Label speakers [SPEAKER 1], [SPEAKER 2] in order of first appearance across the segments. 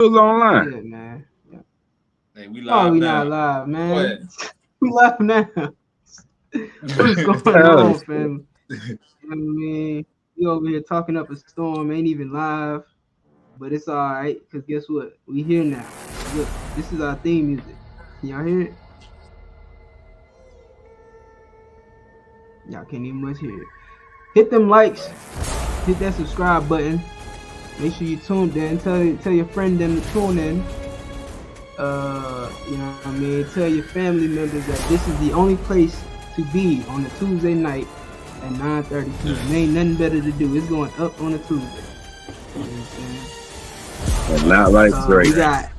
[SPEAKER 1] was online.
[SPEAKER 2] Yeah, man. Yeah.
[SPEAKER 3] Hey, we live
[SPEAKER 2] Oh, we
[SPEAKER 3] now.
[SPEAKER 2] not live,
[SPEAKER 3] Go
[SPEAKER 2] man.
[SPEAKER 3] ahead.
[SPEAKER 2] We live now. What's going on, fam? You know what I mean? We over here talking up a storm, ain't even live, but it's all right. Cause guess what? We here now. Look, this is our theme music. Can y'all hear it? Y'all can't even much hear it. Hit them likes. Hit that subscribe button. Make sure you tuned in. Tell your friend them to tune in. You know what I mean? Tell your family members that this is the only place to be on a Tuesday night at 9:30 p.m. There ain't nothing better to do. It's going up on a Tuesday. You know what I'm saying?
[SPEAKER 1] And not like Drake.
[SPEAKER 2] We got,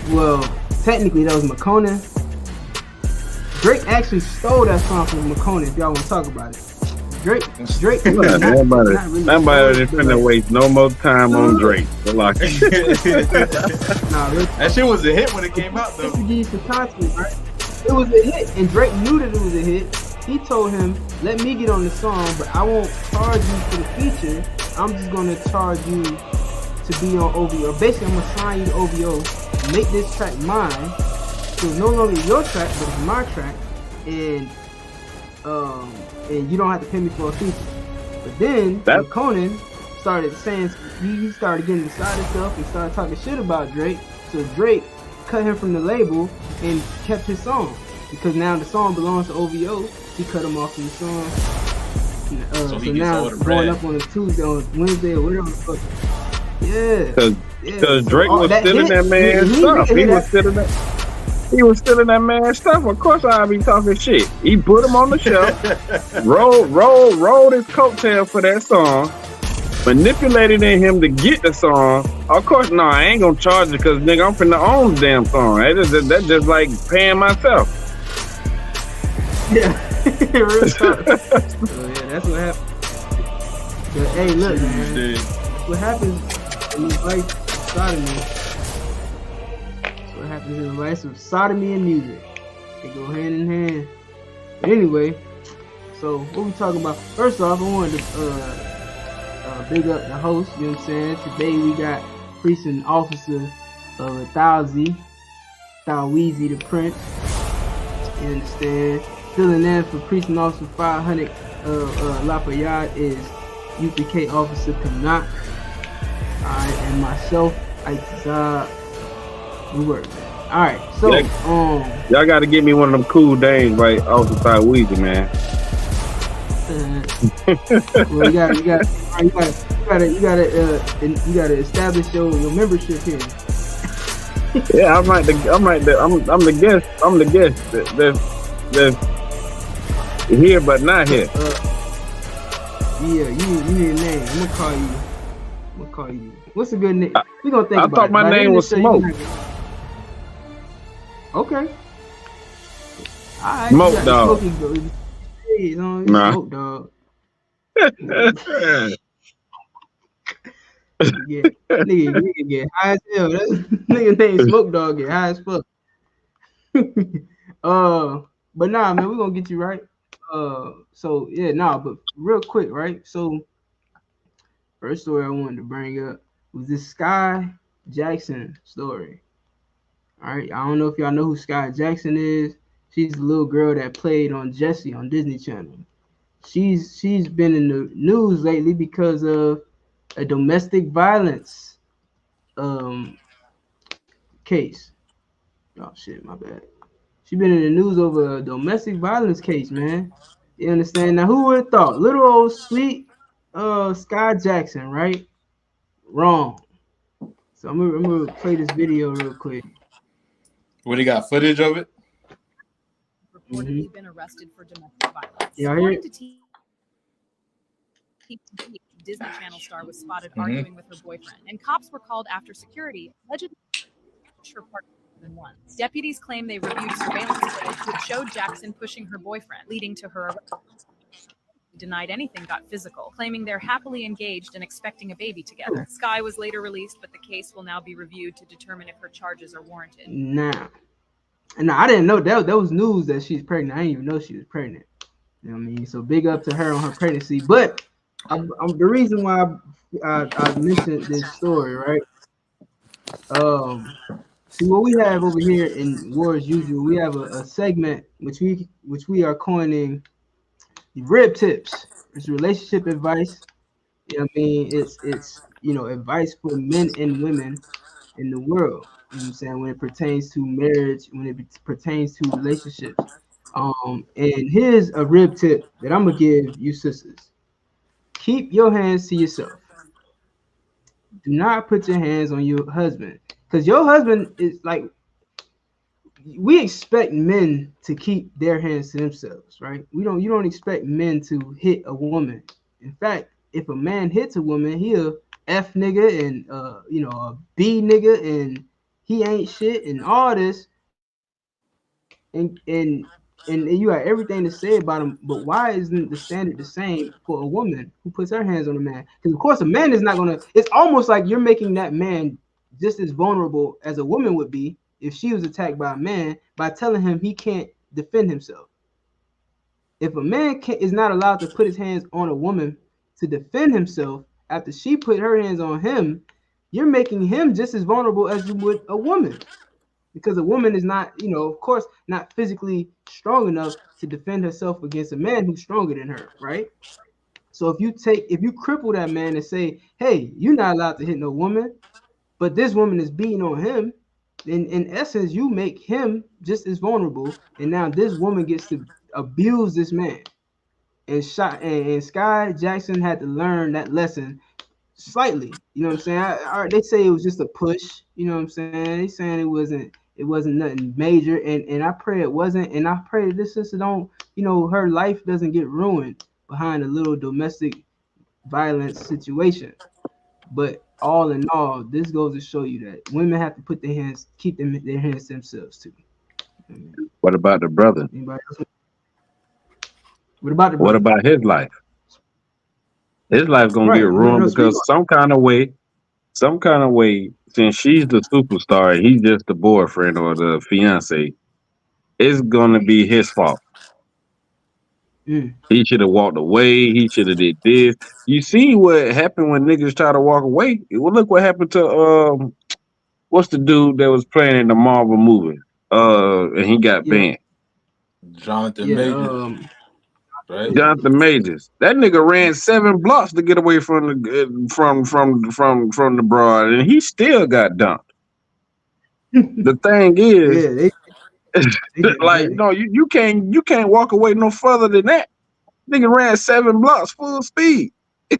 [SPEAKER 2] well, technically that was McConan. Drake actually stole that song from McConan, if y'all want to talk about it. Drake.
[SPEAKER 1] Nobody finna waste no more time on Drake. Like,
[SPEAKER 3] that shit was a hit when it came out, though.
[SPEAKER 2] To give you some content, right? It was a hit, and Drake knew that it was a hit. He told him, "Let me get on the song, but I won't charge you for the feature. I'm just gonna charge you to be on OVO. Basically, I'm gonna sign you to OVO, make this track mine. So it's no longer your track, but it's my track, and you don't have to pay me for a feature." But then Conan started saying, he started getting beside himself and started talking shit about Drake. So Drake cut him from the label and kept his song, because now the song belongs to OVO. He cut him off from the song. So now going up on a Tuesday or Wednesday or whatever the fuck. Yeah.
[SPEAKER 1] Because Drake was stealing that man's stuff. He was stealing that man's stuff. Of course I'd be talking shit. He put him on the shelf, rolled his coattail for that song, manipulated in him to get the song. Of course, no, I ain't gonna charge it because nigga, I'm finna own the damn song. That's just like paying myself.
[SPEAKER 2] Yeah. Real talk. So yeah, that's what happened. But hey, look, man. What happens in this life sodomy? What happens in the life of sodomy and music? They go hand in hand. But anyway, so what we talking about? First off, I wanted to big up the host. You know what I'm saying? Today we got Precinct Officer Thowzy the Prince. You understand? Filling in for Precinct Officer 500 Lafayette is UPK Officer Kanak. Alright, and myself, Itazab. We work. Alright, so
[SPEAKER 1] y'all gotta give me one of them cool days right off the side Weezy, man.
[SPEAKER 2] Well, you gotta establish your membership here.
[SPEAKER 1] Yeah, I'm the guest. That's here but not here.
[SPEAKER 2] Yeah, you need a name. I'm gonna call you. What's a good name? We gonna think about it.
[SPEAKER 1] I thought my name was Smoke.
[SPEAKER 2] Okay. Alright.
[SPEAKER 1] Smoke Dog.
[SPEAKER 2] Nah. Smoke Dog. Yeah, nigga get high as hell. That nigga named Smoke Dog get high as fuck. But nah, man, we gonna get you right. So yeah, but real quick, right? So first story I wanted to bring up was this Sky Jackson story. All right, I don't know if y'all know who Sky Jackson is. She's the little girl that played on Jessie on Disney Channel. She's been in the news lately because of a domestic violence case. Oh shit, my bad. She been in the news over a domestic violence case, man. You understand? Now, who would have thought? Little old sweet Sky Jackson, right? Wrong. So I'm gonna play this video real quick.
[SPEAKER 3] What, he got footage of it?
[SPEAKER 4] Reportedly been arrested for domestic violence.
[SPEAKER 2] Yeah, I hear it.
[SPEAKER 4] Disney Channel star was spotted arguing with her boyfriend, and cops were called after security allegedly her partner than once. Deputies claim they reviewed surveillance footage which showed Jackson pushing her boyfriend, leading to her arrest. Denied anything got physical, claiming they're happily engaged and expecting a baby together. Sky was later released, but the case will now be reviewed to determine if her charges are warranted.
[SPEAKER 2] Nah, I didn't know that was news that she's pregnant. I didn't even know she was pregnant. You know what I mean? So big up to her on her pregnancy. But the reason why I I mentioned this story, right? See what we have over here in War as Usual. We have a segment which we are coining rib tips. It's relationship advice. You know what I mean? It's advice for men and women in the world. You know what I'm saying? When it pertains to marriage, when it pertains to relationships. And here's a rib tip that I'm gonna give you sisters. Keep your hands to yourself. Do not put your hands on your husband. Because your husband is like, we expect men to keep their hands to themselves, right? You don't expect men to hit a woman. In fact, if a man hits a woman, he'll F nigga and a B nigga and he ain't shit and all this and you got everything to say about him, but why isn't the standard the same for a woman who puts her hands on a man? Because of course a man is not gonna. It's almost like you're making that man just as vulnerable as a woman would be if she was attacked by a man by telling him he can't defend himself. If a man is not allowed to put his hands on a woman to defend himself after she put her hands on him, you're making him just as vulnerable as you would a woman. Because a woman is not, of course, not physically strong enough to defend herself against a man who's stronger than her, right? So if you cripple that man and say, hey, you're not allowed to hit no woman, but this woman is beating on him, then in essence, you make him just as vulnerable, and now this woman gets to abuse this man. And Sky Jackson had to learn that lesson slightly. You know what I'm saying? They say it was just a push. You know what I'm saying? They saying it wasn't nothing major, and I pray it wasn't, and I pray that this sister don't, her life doesn't get ruined behind a little domestic violence situation. But all in all, this goes to show you that women have to keep their hands to themselves too.
[SPEAKER 1] What about the brother?
[SPEAKER 2] Anybody else? What about the
[SPEAKER 1] What
[SPEAKER 2] brother?
[SPEAKER 1] about his life? His life gonna get ruined because some kind of way, since she's the superstar and he's just the boyfriend or the fiance, it's gonna be his fault. He should have walked away. He should have did this. You see what happened when niggas try to walk away? Well, look what happened to what's the dude that was playing in the Marvel movie? And he got banned.
[SPEAKER 3] Jonathan Majors. Right?
[SPEAKER 1] Jonathan Majors. That nigga ran 7 blocks to get away from the broad, and he still got dumped. The thing is, like, no, you can't walk away no further than that. Nigga ran 7 blocks full speed.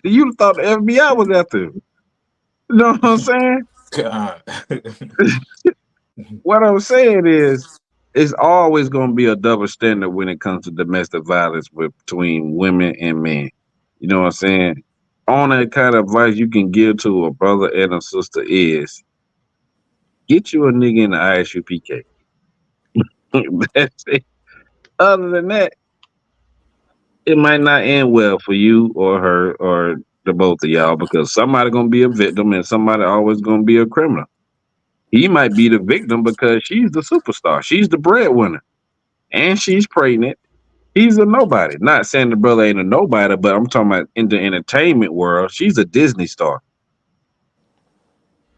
[SPEAKER 1] You'd thought the FBI was after him. You know what I'm saying?
[SPEAKER 3] God.
[SPEAKER 1] What I'm saying is, it's always going to be a double standard when it comes to domestic violence between women and men. You know what I'm saying? On that kind of advice you can give to a brother and a sister is, get you a nigga in the ISUPK. That's it. Other than that, it might not end well for you or her or the both of y'all, because somebody gonna be a victim and somebody always gonna be a criminal. He might be the victim because she's the superstar. She's the breadwinner. And she's pregnant. He's a nobody. Not saying the brother ain't a nobody, but I'm talking about in the entertainment world, she's a Disney star.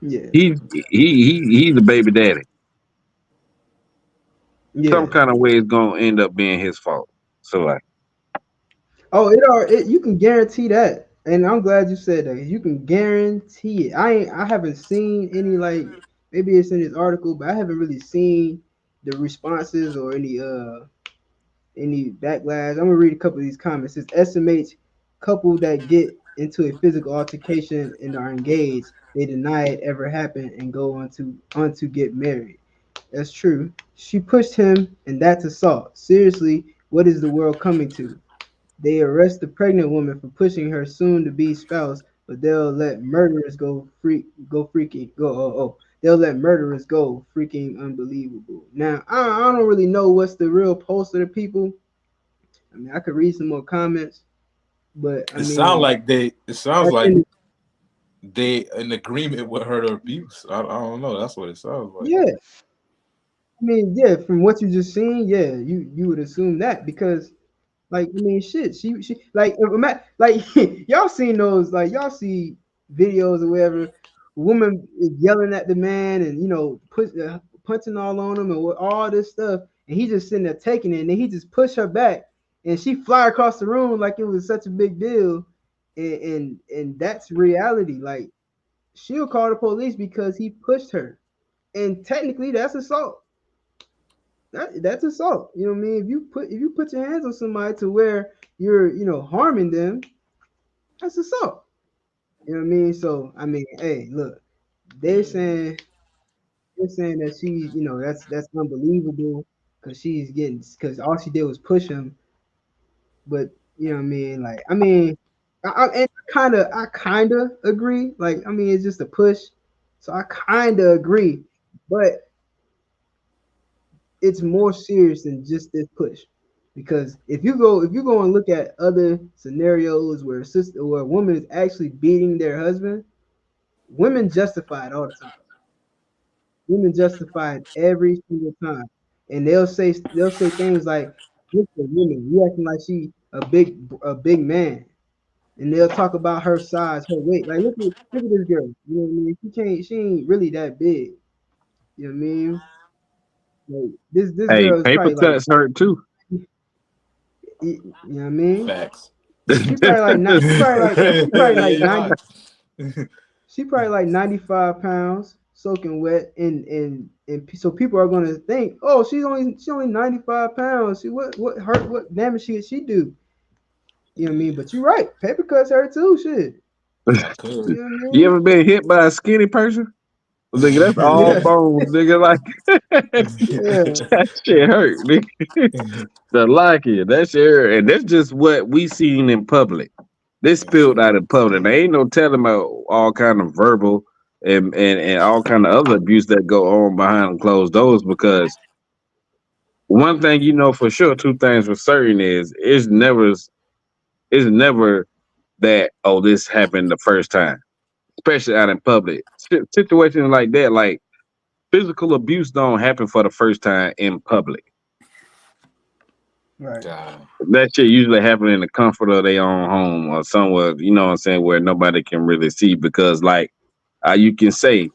[SPEAKER 2] Yeah.
[SPEAKER 1] He's the baby daddy. Yeah. Some kind of way it's gonna end up being his fault. So like,
[SPEAKER 2] you can guarantee that, and I'm glad you said that. You can guarantee it. I haven't seen any, like, maybe it's in this article, but I haven't really seen the responses or any backlash. I'm gonna read a couple of these comments. It estimates couple that get into a physical altercation and are engaged, they deny it ever happened and go on to get married. That's true. She pushed him, and that's assault. Seriously, what is the world coming to? They arrest the pregnant woman for pushing her soon-to-be spouse, but they'll let murderers go freaking. They'll let murderers go. Freaking unbelievable. Now, I don't really know what's the real pulse of the people. I mean, I could read some more comments, but
[SPEAKER 3] it sounds like they in agreement with her abuse. I don't know. That's what it sounds like.
[SPEAKER 2] Yeah. I mean, yeah, from what you just seen, yeah, you would assume that, because, like, I mean, shit, she like y'all seen those, like, y'all see videos or whatever. Woman is yelling at the man and punching all on him and all this stuff, and he just sitting there taking it, and then he just pushed her back, and she fly across the room like it was such a big deal, and that's reality. Like she'll call the police because he pushed her, and technically that's assault. That's assault. You know what I mean? If you put your hands on somebody to where you're harming them, that's assault. You know what I mean? So I mean, hey, look, they're saying that she's that's unbelievable because all she did was push him. But you know what I mean? Like I mean, and I kind of agree. Like I mean, it's just a push, so I kind of agree. But it's more serious than just this push, because if you go and look at other scenarios where a woman is actually beating their husband, women justify it all the time. Women justify it every single time, and they'll say things like, "Look at women, you acting like she a big man," and they'll talk about her size, her weight. Like look at this girl. You know what I mean? She ain't really that big. You know what I mean? Like this
[SPEAKER 1] Hey,
[SPEAKER 2] girl is
[SPEAKER 1] paper
[SPEAKER 2] probably like,
[SPEAKER 1] cuts hurt too.
[SPEAKER 2] you know what I mean?
[SPEAKER 3] Facts.
[SPEAKER 2] She probably like not. She probably like
[SPEAKER 3] Yeah,
[SPEAKER 2] 90.
[SPEAKER 3] nah.
[SPEAKER 2] She probably like 95 pounds, soaking wet, and so people are gonna think, oh, she's only 95 pounds. What damage she do? You know what I mean? But you're right. Paper cuts hurt too. Shit.
[SPEAKER 3] That could.
[SPEAKER 2] You know
[SPEAKER 1] You
[SPEAKER 2] what
[SPEAKER 1] ever been hit by a skinny person? Nigga, that's
[SPEAKER 2] I
[SPEAKER 1] all
[SPEAKER 2] mean?
[SPEAKER 1] bones, nigga. Like
[SPEAKER 2] Yeah.
[SPEAKER 1] that shit hurt, nigga. The like it. That shit hurt. And that's just what we seen in public. This spilled out in public. There ain't no telling about all kind of verbal and all kind of other abuse that go on behind closed doors, because one thing you know for sure, two things for certain is it's never that, oh, this happened the first time, especially out in public. Situations like that, like physical abuse don't happen for the first time in public.
[SPEAKER 2] Right.
[SPEAKER 3] God.
[SPEAKER 1] That shit usually happen in the comfort of their own home or somewhere, you know what I'm saying, where nobody can really see. Because like you can say,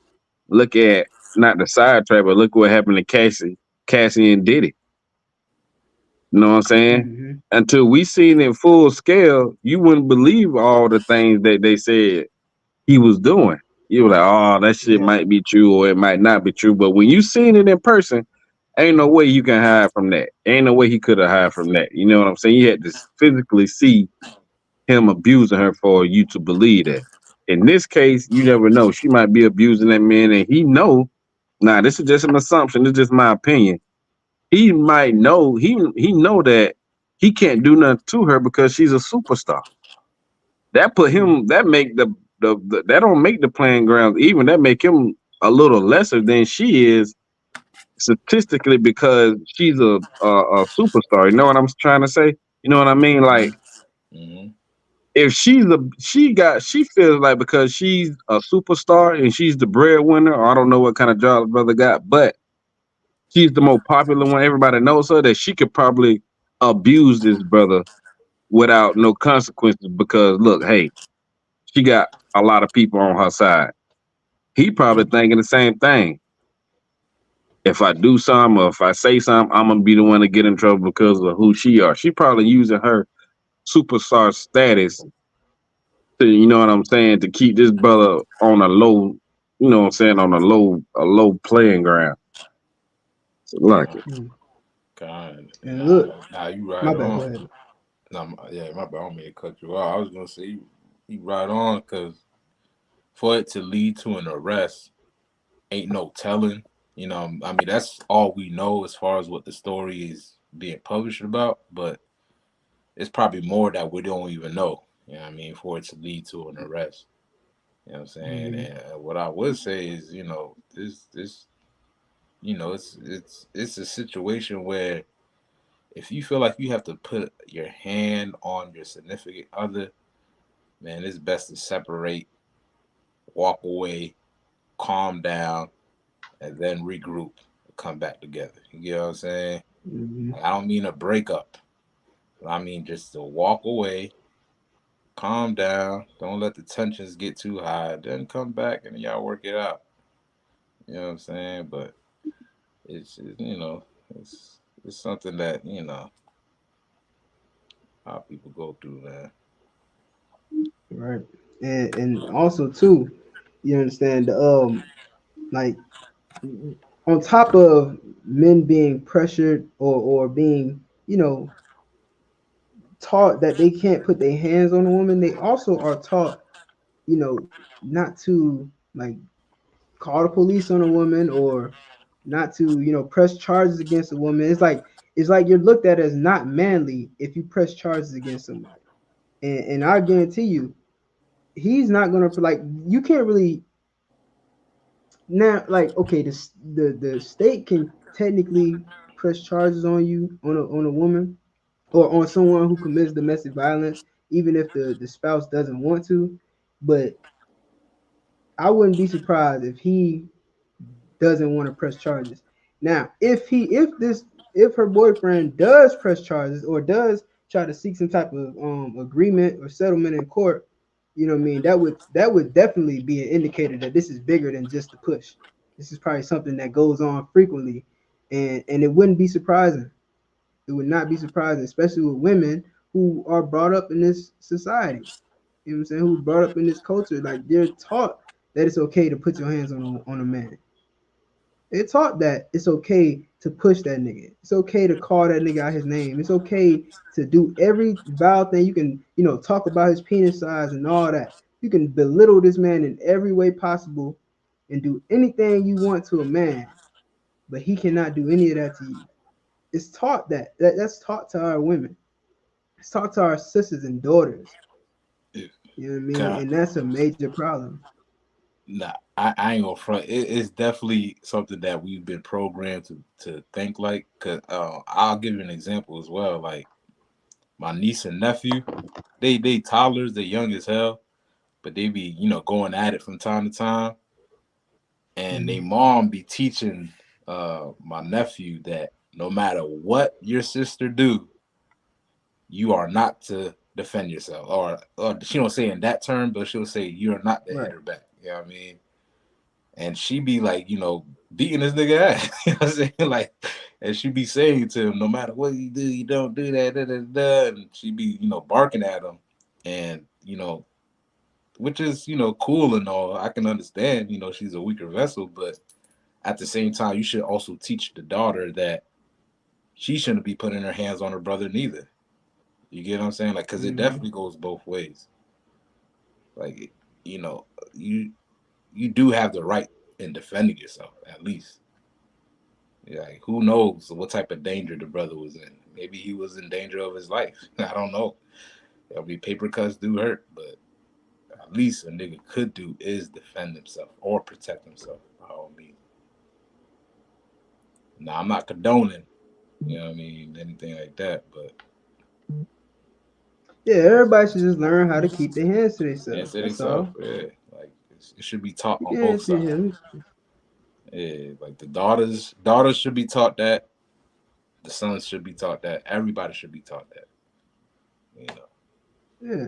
[SPEAKER 1] look at, not the sidetrack, but look what happened to Cassie and Diddy. You know what I'm saying?
[SPEAKER 2] Mm-hmm.
[SPEAKER 1] Until we seen it full scale, you wouldn't believe all the things that they said he was doing. You were like, oh, that shit
[SPEAKER 2] Yeah.
[SPEAKER 1] might be true or it might not be true. But when you seen it in person, ain't no way you can hide from that. Ain't no way he could have hide from that. You know what I'm saying? You had to physically see him abusing her for you to believe that. In this case, you never know. She might be abusing that man, and he know. Nah, this is just an assumption. This is just my opinion. He might know. He know that he can't do nothing to her because she's a superstar. That put him. That make the that don't make the playing ground even. That make him a little lesser than she is statistically, because she's a superstar. You know what I'm trying to say? You know what I mean? Like
[SPEAKER 3] Mm-hmm.
[SPEAKER 1] if she feels like because she's a superstar and she's the breadwinner, or I don't know what kind of job the brother got, but she's the more popular one. Everybody knows her, that she could probably abuse this brother without no consequences, because look, hey, she got a lot of people on her side. He probably thinking the same thing. If I do something or if I say something, I'm gonna be the one to get in trouble because of who she are. She probably using her superstar status to, you know what I'm saying, to keep this brother on a low, you know what I'm saying, on a low playing ground. So like it.
[SPEAKER 3] God.
[SPEAKER 2] And look,
[SPEAKER 3] Nah, you
[SPEAKER 2] my
[SPEAKER 3] right
[SPEAKER 2] bad. Go
[SPEAKER 3] on.
[SPEAKER 2] ahead.
[SPEAKER 3] Nah, yeah, my bad. I don't mean to cut you off. I was gonna say you right on, because for it to lead to an arrest, ain't no telling. You know, I mean, that's all we know as far as what the story is being published about, but it's probably more that we don't even know. You know what I mean, for it to lead to an arrest. You know what I'm saying?
[SPEAKER 2] Mm-hmm.
[SPEAKER 3] And what I would say is, this it's a situation where if you feel like you have to put your hand on your significant other, man, it's best to separate, walk away, calm down, and then regroup and come back together. You get what I'm saying?
[SPEAKER 2] Mm-hmm.
[SPEAKER 3] I don't mean a breakup. I mean just to walk away, calm down. Don't let the tensions get too high. Then come back and y'all work it out. You know what I'm saying? But it's it's something that how people go through, man.
[SPEAKER 2] Right. And also too, you understand like on top of men being pressured or being, taught that they can't put their hands on a woman, they also are taught, not to like call the police on a woman or not to, press charges against a woman. It's like you're looked at as not manly if you press charges against somebody. And I guarantee you, he's not gonna like you can't really now like okay the state can technically press charges on you on a woman or on someone who commits domestic violence even if the spouse doesn't want to, but I wouldn't be surprised if he doesn't want to press charges. Now, if her boyfriend does press charges or does try to seek some type of agreement or settlement in court, you know what I mean, that would definitely be an indicator that this is bigger than just a push. This is probably something that goes on frequently, and it wouldn't be surprising. It would not be surprising, especially with women who are brought up in this society. You know what I'm saying? Who brought up in this culture, like they're taught that it's okay to put your hands on a man. They're taught that it's okay to push that nigga. It's okay to call that nigga out his name. It's okay to do every vile thing. You can, talk about his penis size and all that. You can belittle this man in every way possible and do anything you want to a man, but he cannot do any of that to you. It's taught that's taught to our women. It's taught to our sisters and daughters. You know what I mean?
[SPEAKER 3] God.
[SPEAKER 2] And that's a major problem.
[SPEAKER 3] Nah, I ain't gonna front. It's definitely something that we've been programmed to think like. Cause I'll give you an example as well. Like my niece and nephew, they toddlers, they young as hell, but they be going at it from time to time. And they mom be teaching my nephew that no matter what your sister do, you are not to defend yourself. Or she don't say in that term, but she'll say you are not to hit her back. You know what I mean? And she be like, beating this nigga ass. You know what I'm saying? Like, and she be saying to him, no matter what you do, you don't do that, da, da, da. And she be, barking at him. And, which is, cool and all. I can understand, she's a weaker vessel, but at the same time, you should also teach the daughter that she shouldn't be putting her hands on her brother neither. You get what I'm saying? Like, because it definitely goes both ways. Like, you do have the right in defending yourself, at least. Yeah, like, who knows what type of danger the brother was in? Maybe he was in danger of his life. I don't know. Paper cuts do hurt, but at least a nigga could do is defend himself or protect himself by all means. Now, I'm not condoning, anything like that, but
[SPEAKER 2] yeah, everybody should just learn how to keep their hands to themselves. That's all.
[SPEAKER 3] Yeah, like it should be taught on both sides. Yeah, like the daughters should be taught that. The sons should be taught that. Everybody should be taught that.
[SPEAKER 2] Yeah,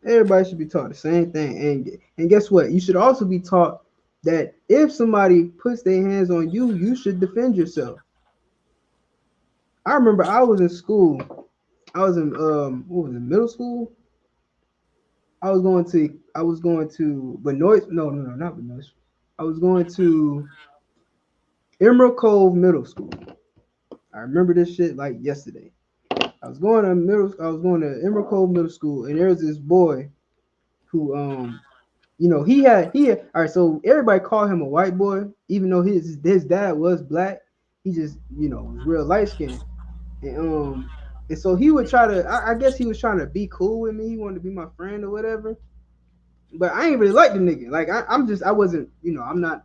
[SPEAKER 2] everybody should be taught the same thing. And guess what? You should also be taught that if somebody puts their hands on you, you should defend yourself. I remember I was in school. I was in what was it, middle school? I was going to Benoist. No, not Benoist. I was going to Emerald Cove Middle School. I remember this shit like yesterday. I was going to Emerald Cove Middle School, and there was this boy who he had all right, so everybody called him a white boy, even though his dad was black. He just, was real light skinned. And so he would try to I guess he was trying to be cool with me. He wanted to be my friend or whatever. But I ain't really like the nigga. Like I wasn't, I'm not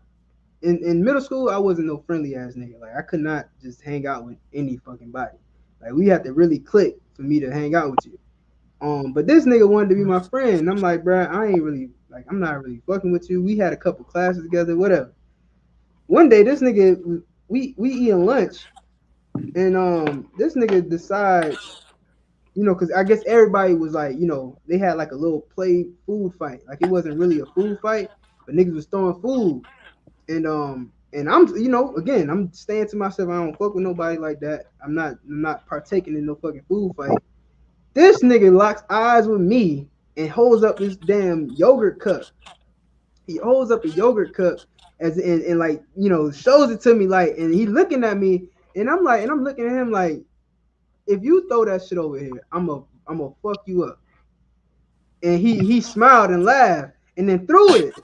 [SPEAKER 2] in middle school, I wasn't no friendly ass nigga. Like I could not just hang out with any fucking body. Like we had to really click for me to hang out with you. But this nigga wanted to be my friend. And I'm like, bro, I'm not really fucking with you. We had a couple classes together, whatever. One day this nigga, we eating lunch, and this nigga decides you know, because I guess everybody was like, you know, they had like a little play food fight. Like it wasn't really a food fight, but niggas was throwing food. And I'm, you know, again, I'm staying to myself. I don't fuck with nobody like that. I'm not partaking in no fucking food fight. This nigga locks eyes with me and holds up this damn yogurt cup. He holds up a yogurt cup as and like, you know, shows it to me like, and he looking at me, and I'm like, and I'm looking at him like, if you throw that shit over here, I'm gonna fuck you up. And he smiled and laughed and then threw it.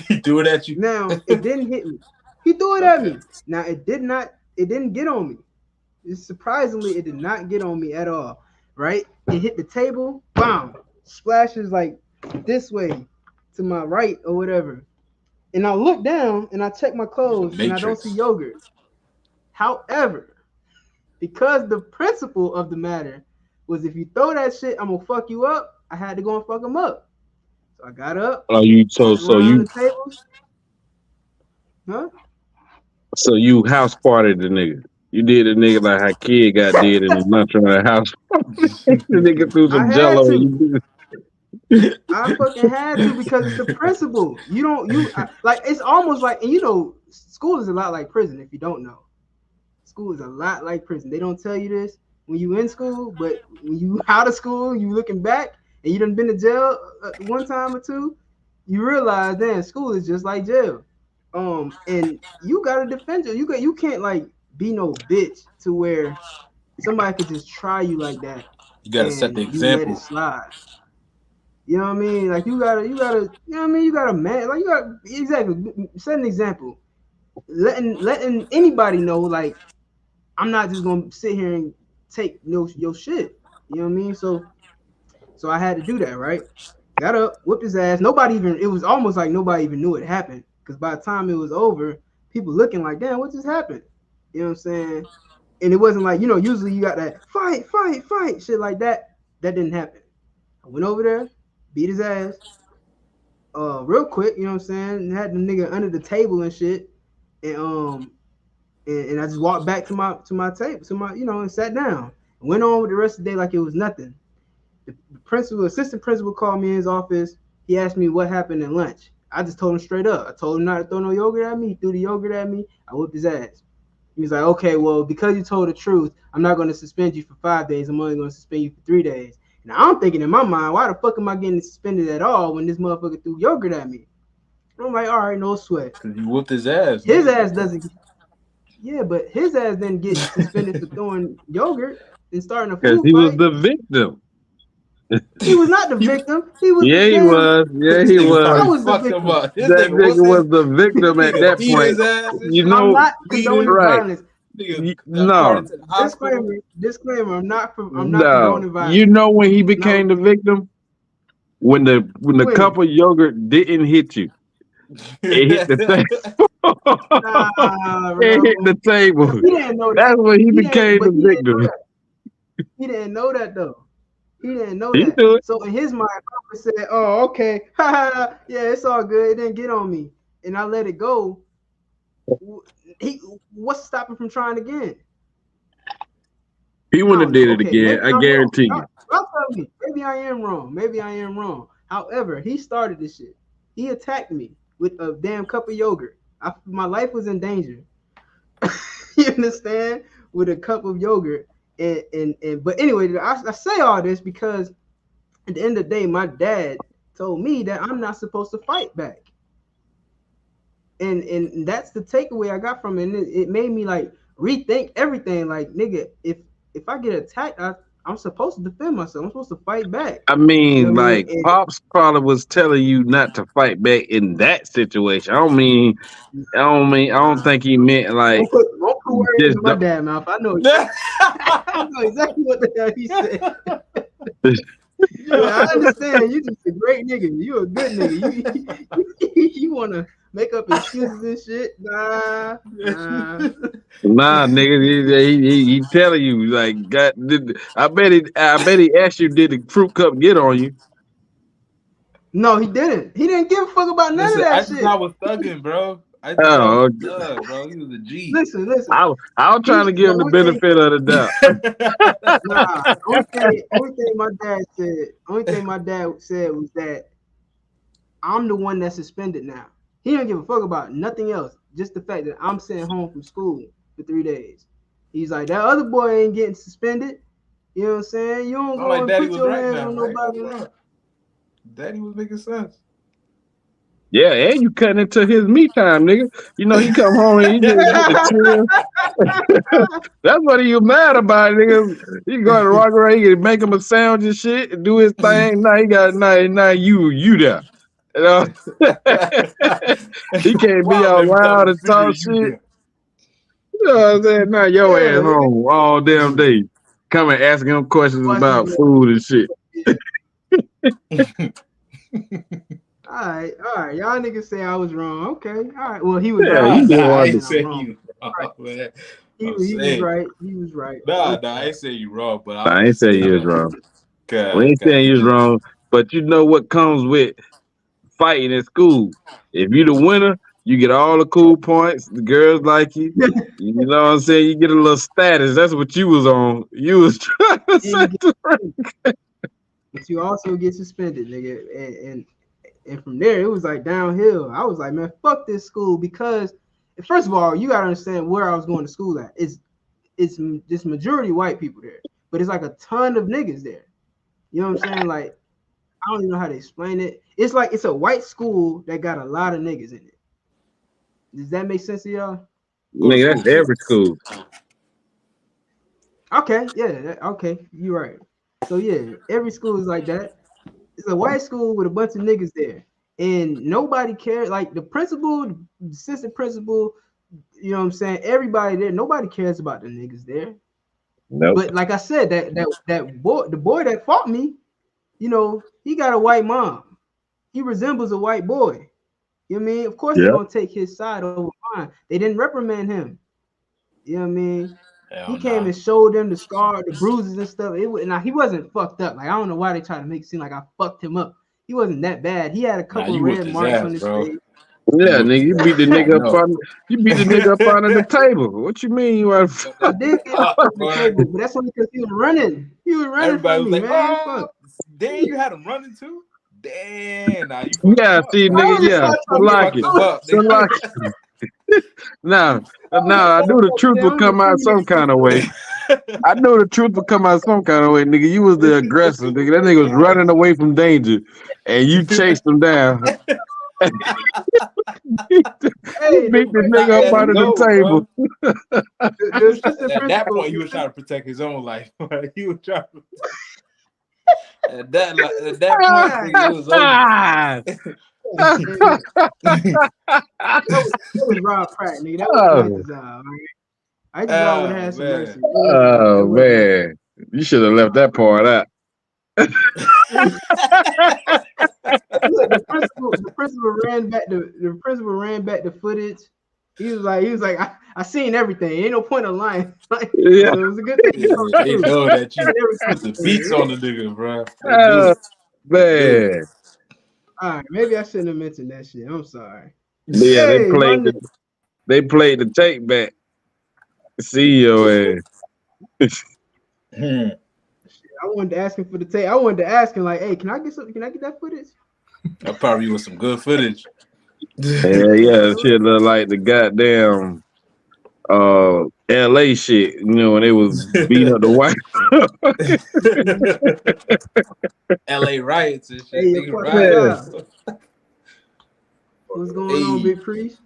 [SPEAKER 3] He threw it at you.
[SPEAKER 2] Now it didn't hit me. He threw it at me. Now it didn't get on me. Surprisingly, it did not get on me at all. Right? It hit the table, bam, splashes like this way to my right or whatever. And I look down and I check my clothes and I don't see yogurt. However, because the principle of the matter was if you throw that shit, I'm gonna fuck you up, I had to go and fuck him up. So I got up.
[SPEAKER 1] Oh, you so you
[SPEAKER 2] the tables. Huh?
[SPEAKER 1] So you house partied the nigga. You did a nigga like how Kid got did in the lunch on the house. The nigga threw some jello.
[SPEAKER 2] I fucking had to because it's the principle. Like it's almost like, and you know, school is a lot like prison if you don't know. School is a lot like prison. They don't tell you this when you in school, but when you out of school, you looking back and you done been to jail one time or two, you realize then school is just like jail. And you gotta defend you. You can't like be no bitch to where somebody could just try you like that.
[SPEAKER 3] You gotta set the example.
[SPEAKER 2] Let it slide. You know what I mean? Like you gotta, you know what I mean? You gotta man, like you gotta exactly set an example. Letting anybody know, like, I'm not just gonna sit here and take your shit. You know what I mean? So I had to do that, right? Got up, whipped his ass. It was almost like nobody even knew it happened. Because by the time it was over, people looking like, damn, what just happened? You know what I'm saying? And it wasn't like, you know, usually you got that fight, shit like that. That didn't happen. I went over there, beat his ass, real quick, you know what I'm saying? And had the nigga under the table and shit. And I just walked back to my table, you know, and sat down. And went on with the rest of the day like it was nothing. The assistant principal called me in his office. He asked me what happened in lunch. I just told him straight up. I told him not to throw no yogurt at me. He threw the yogurt at me. I whipped his ass. He was like, okay, well, because you told the truth, I'm not going to suspend you for 5 days. I'm only going to suspend you for 3 days. And I'm thinking in my mind, why the fuck am I getting suspended at all when this motherfucker threw yogurt at me? I'm like, all right, no sweat.
[SPEAKER 3] Because you whooped his ass.
[SPEAKER 2] His ass doesn't. Yeah, but his ass didn't get suspended for throwing yogurt and starting a food fight.
[SPEAKER 1] Because he was the victim.
[SPEAKER 2] He was not the victim. He was.
[SPEAKER 1] Yeah, he was. Yeah, he was.
[SPEAKER 2] I was the victim.
[SPEAKER 1] That nigga was the victim at that point. You know,
[SPEAKER 2] I'm not condoning violence.
[SPEAKER 1] No.
[SPEAKER 2] Disclaimer. I'm not condoning violence.
[SPEAKER 1] You know when he became the victim? When the cup of yogurt didn't hit you. It hit the table. It hit the table.
[SPEAKER 2] He didn't know that.
[SPEAKER 1] That's when he became the victim.
[SPEAKER 2] He didn't know that though. He didn't know
[SPEAKER 1] he
[SPEAKER 2] that. So in his mind, I said, "Oh, okay, yeah, it's all good. It didn't get on me," and I let it go. What's stopping from trying again?
[SPEAKER 1] He wouldn't have did it again. I guarantee you.
[SPEAKER 2] Tell me. Maybe I am wrong. However, he started this shit. He attacked me with a damn cup of yogurt. My life was in danger. You understand? With a cup of yogurt. But anyway, I say all this because at the end of the day, my dad told me that I'm not supposed to fight back. And that's the takeaway I got from it. And it made me like rethink everything. Like, nigga, if I get attacked, I'm supposed to defend myself. I'm supposed to fight back.
[SPEAKER 1] I mean, you know like, I mean? Pops probably was telling you not to fight back in that situation. I don't think he meant like.
[SPEAKER 2] Don't put words in my dad mouth. I know. I know exactly what the hell he said. Yeah, I understand. You just a great nigga. You a good nigga. You want to make up excuses and shit? Nah,
[SPEAKER 1] nigga. He telling you like, I bet he asked you, did the fruit cup get on you?
[SPEAKER 2] No, he didn't. He didn't give a fuck about none of that shit.
[SPEAKER 3] I was thugging, bro. I just
[SPEAKER 1] Oh,
[SPEAKER 3] bro. He was a G.
[SPEAKER 2] Listen.
[SPEAKER 1] I was trying to give him the benefit of the doubt.
[SPEAKER 2] Nah, only thing my dad said was that I'm the one that's suspended now. He didn't give a fuck about nothing else. Just the fact that I'm sitting home from school for 3 days. He's like, that other boy ain't getting suspended. You know what I'm saying? You don't go and put your hands on nobody.
[SPEAKER 3] Right? Daddy was making sense.
[SPEAKER 1] Yeah, and you cutting into his me time, nigga. You know, he come home and he just get the chill. That's what he was mad about, nigga. He go to rock around, he can make him a sound and shit and do his thing. Now he got now you there. You know? He can't be all loud and talk shit. You know what I'm saying? Now your ass home all damn day. Coming asking him questions about food and shit.
[SPEAKER 2] All right. Y'all niggas say I was wrong. Okay. All right. Well, he was
[SPEAKER 3] right.
[SPEAKER 2] right.
[SPEAKER 3] I ain't say you wrong, man.
[SPEAKER 2] He was right. He was right.
[SPEAKER 3] Nah, I ain't say you wrong, but
[SPEAKER 1] I ain't saying you was wrong.
[SPEAKER 3] God,
[SPEAKER 1] we ain't saying you was wrong, but you know what comes with fighting in school. If you the winner, you get all the cool points. The girls like you. You know what I'm saying? You get a little status. That's what you was on. You was trying to set the record.
[SPEAKER 2] But you also get suspended, nigga. And from there, it was like downhill. I was like, man, fuck this school, because first of all, you gotta understand where I was going to school at. It's just majority white people there, but it's like a ton of niggas there. You know what I'm saying? Like, I don't even know how to explain it. It's like it's a white school that got a lot of niggas in it. Does that make sense to y'all?
[SPEAKER 1] Nigga, that's every school.
[SPEAKER 2] Okay, yeah, okay, you're right. So yeah, every school is like that. It's a white school with a bunch of niggas there, and nobody cares. Like the principal, the assistant principal, you know what I'm saying? Everybody there, nobody cares about the niggas there.
[SPEAKER 1] Nope.
[SPEAKER 2] But like I said, that boy, the boy that fought me, you know, he got a white mom. He resembles a white boy. You know what I mean? Of course, they're gonna take his side over mine. They didn't reprimand him. You know what I mean? He came and showed them the scar, the bruises and stuff. Now he wasn't fucked up. Like, I don't know why they try to make it seem like I fucked him up. He wasn't that bad. He had a couple of red marks on his face.
[SPEAKER 1] Yeah, nigga, you beat the nigga up under the table. What you mean you are?
[SPEAKER 2] I did get up on the table, but that's only because he was running. He was running from me, man. Fuck.
[SPEAKER 3] Damn, you had him running too? Damn, nah, you
[SPEAKER 1] see, nigga, Now, I knew the truth would come out some kind of way. Nigga. You was the aggressor, nigga. That nigga was running away from danger, and you chased him down. You beat the nigga up under the table.
[SPEAKER 3] At that point, he was trying to protect his own life. He was trying to. At that point, it was over.
[SPEAKER 2] That was Rob Pratt, nigga. That was my design. I just would have had some mercy.
[SPEAKER 1] Oh man, you should have left that part out.
[SPEAKER 2] The principal ran back the footage. He was like, I seen everything. Ain't no point of lying. Like,
[SPEAKER 1] yeah,
[SPEAKER 2] so it was a good thing.
[SPEAKER 3] They know that you put the beats on the nigga, bro.
[SPEAKER 1] Man.
[SPEAKER 2] All right, maybe I shouldn't have mentioned that shit. I'm sorry.
[SPEAKER 1] Yeah, they played the tape back. See your ass.
[SPEAKER 2] I wanted to ask him for the tape. I wanted to ask him like, hey, can I get that footage?
[SPEAKER 3] That probably was some good footage.
[SPEAKER 1] Yeah, shit look like the goddamn LA shit, you know, when they was beating up the white
[SPEAKER 3] LA riots and shit.
[SPEAKER 2] Hey, what's going on, Big Priest?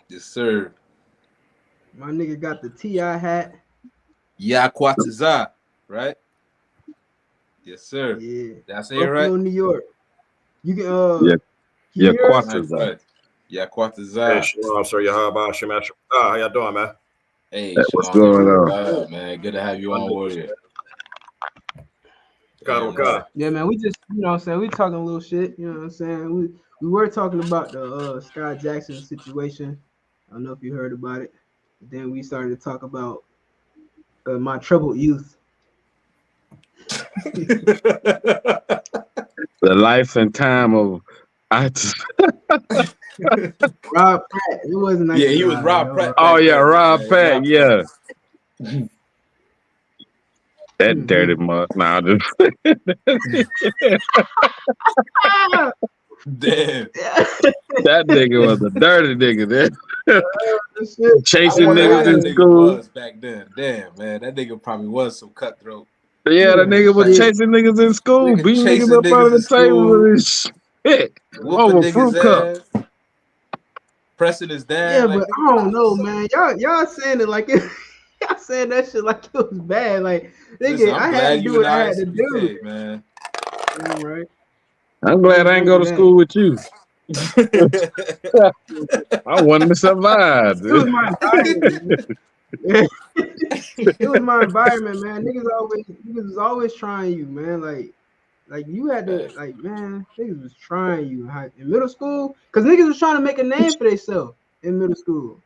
[SPEAKER 3] Yes, sir.
[SPEAKER 2] My nigga got the T.I. hat.
[SPEAKER 3] Yaquataza, right? Yes, sir.
[SPEAKER 2] Yeah.
[SPEAKER 3] Did I say it right?
[SPEAKER 2] New York. You can
[SPEAKER 1] Yaquataza.
[SPEAKER 3] Yaquataza.
[SPEAKER 5] Hey, shalom, sir. Yahaba, Shemash. How y'all doing, man?
[SPEAKER 3] Hey,
[SPEAKER 1] what's going on?
[SPEAKER 3] God, man. Good to have you on, Warrior.
[SPEAKER 2] Yeah, man. We just, you know what I'm saying, we talking a little shit, you know what I'm saying? We were talking about the Sky Jackson situation. I don't know if you heard about it. Then we started to talk about my troubled youth.
[SPEAKER 1] The life and time of
[SPEAKER 2] Rob Pratt. It wasn't nice.
[SPEAKER 3] Yeah, he was Rob Pratt.
[SPEAKER 1] Oh yeah, Rob Pratt. Yeah. That dirty mug. Nah, just
[SPEAKER 3] damn.
[SPEAKER 1] that nigga was a dirty nigga. Chasing niggas in school.
[SPEAKER 3] Was back then. Damn, man, that nigga probably was some cutthroat.
[SPEAKER 1] Yeah, that nigga was chasing niggas in school, beating niggas up on the table with his shit. Over fruit cup.
[SPEAKER 3] Pressing his dad.
[SPEAKER 2] Yeah,
[SPEAKER 3] like,
[SPEAKER 2] but I don't know, man. Y'all saying it like it. Y'all saying that shit like it was bad. Like, nigga, I had to do what I had to do,
[SPEAKER 3] man.
[SPEAKER 2] All right.
[SPEAKER 1] I'm glad I ain't go to school with you. I wanted to survive.
[SPEAKER 2] It was my environment. It was my environment, man. Niggas was always trying you, man. Like you had to, like, man, niggas was trying you in middle school, because niggas was trying to make a name for themselves in middle school.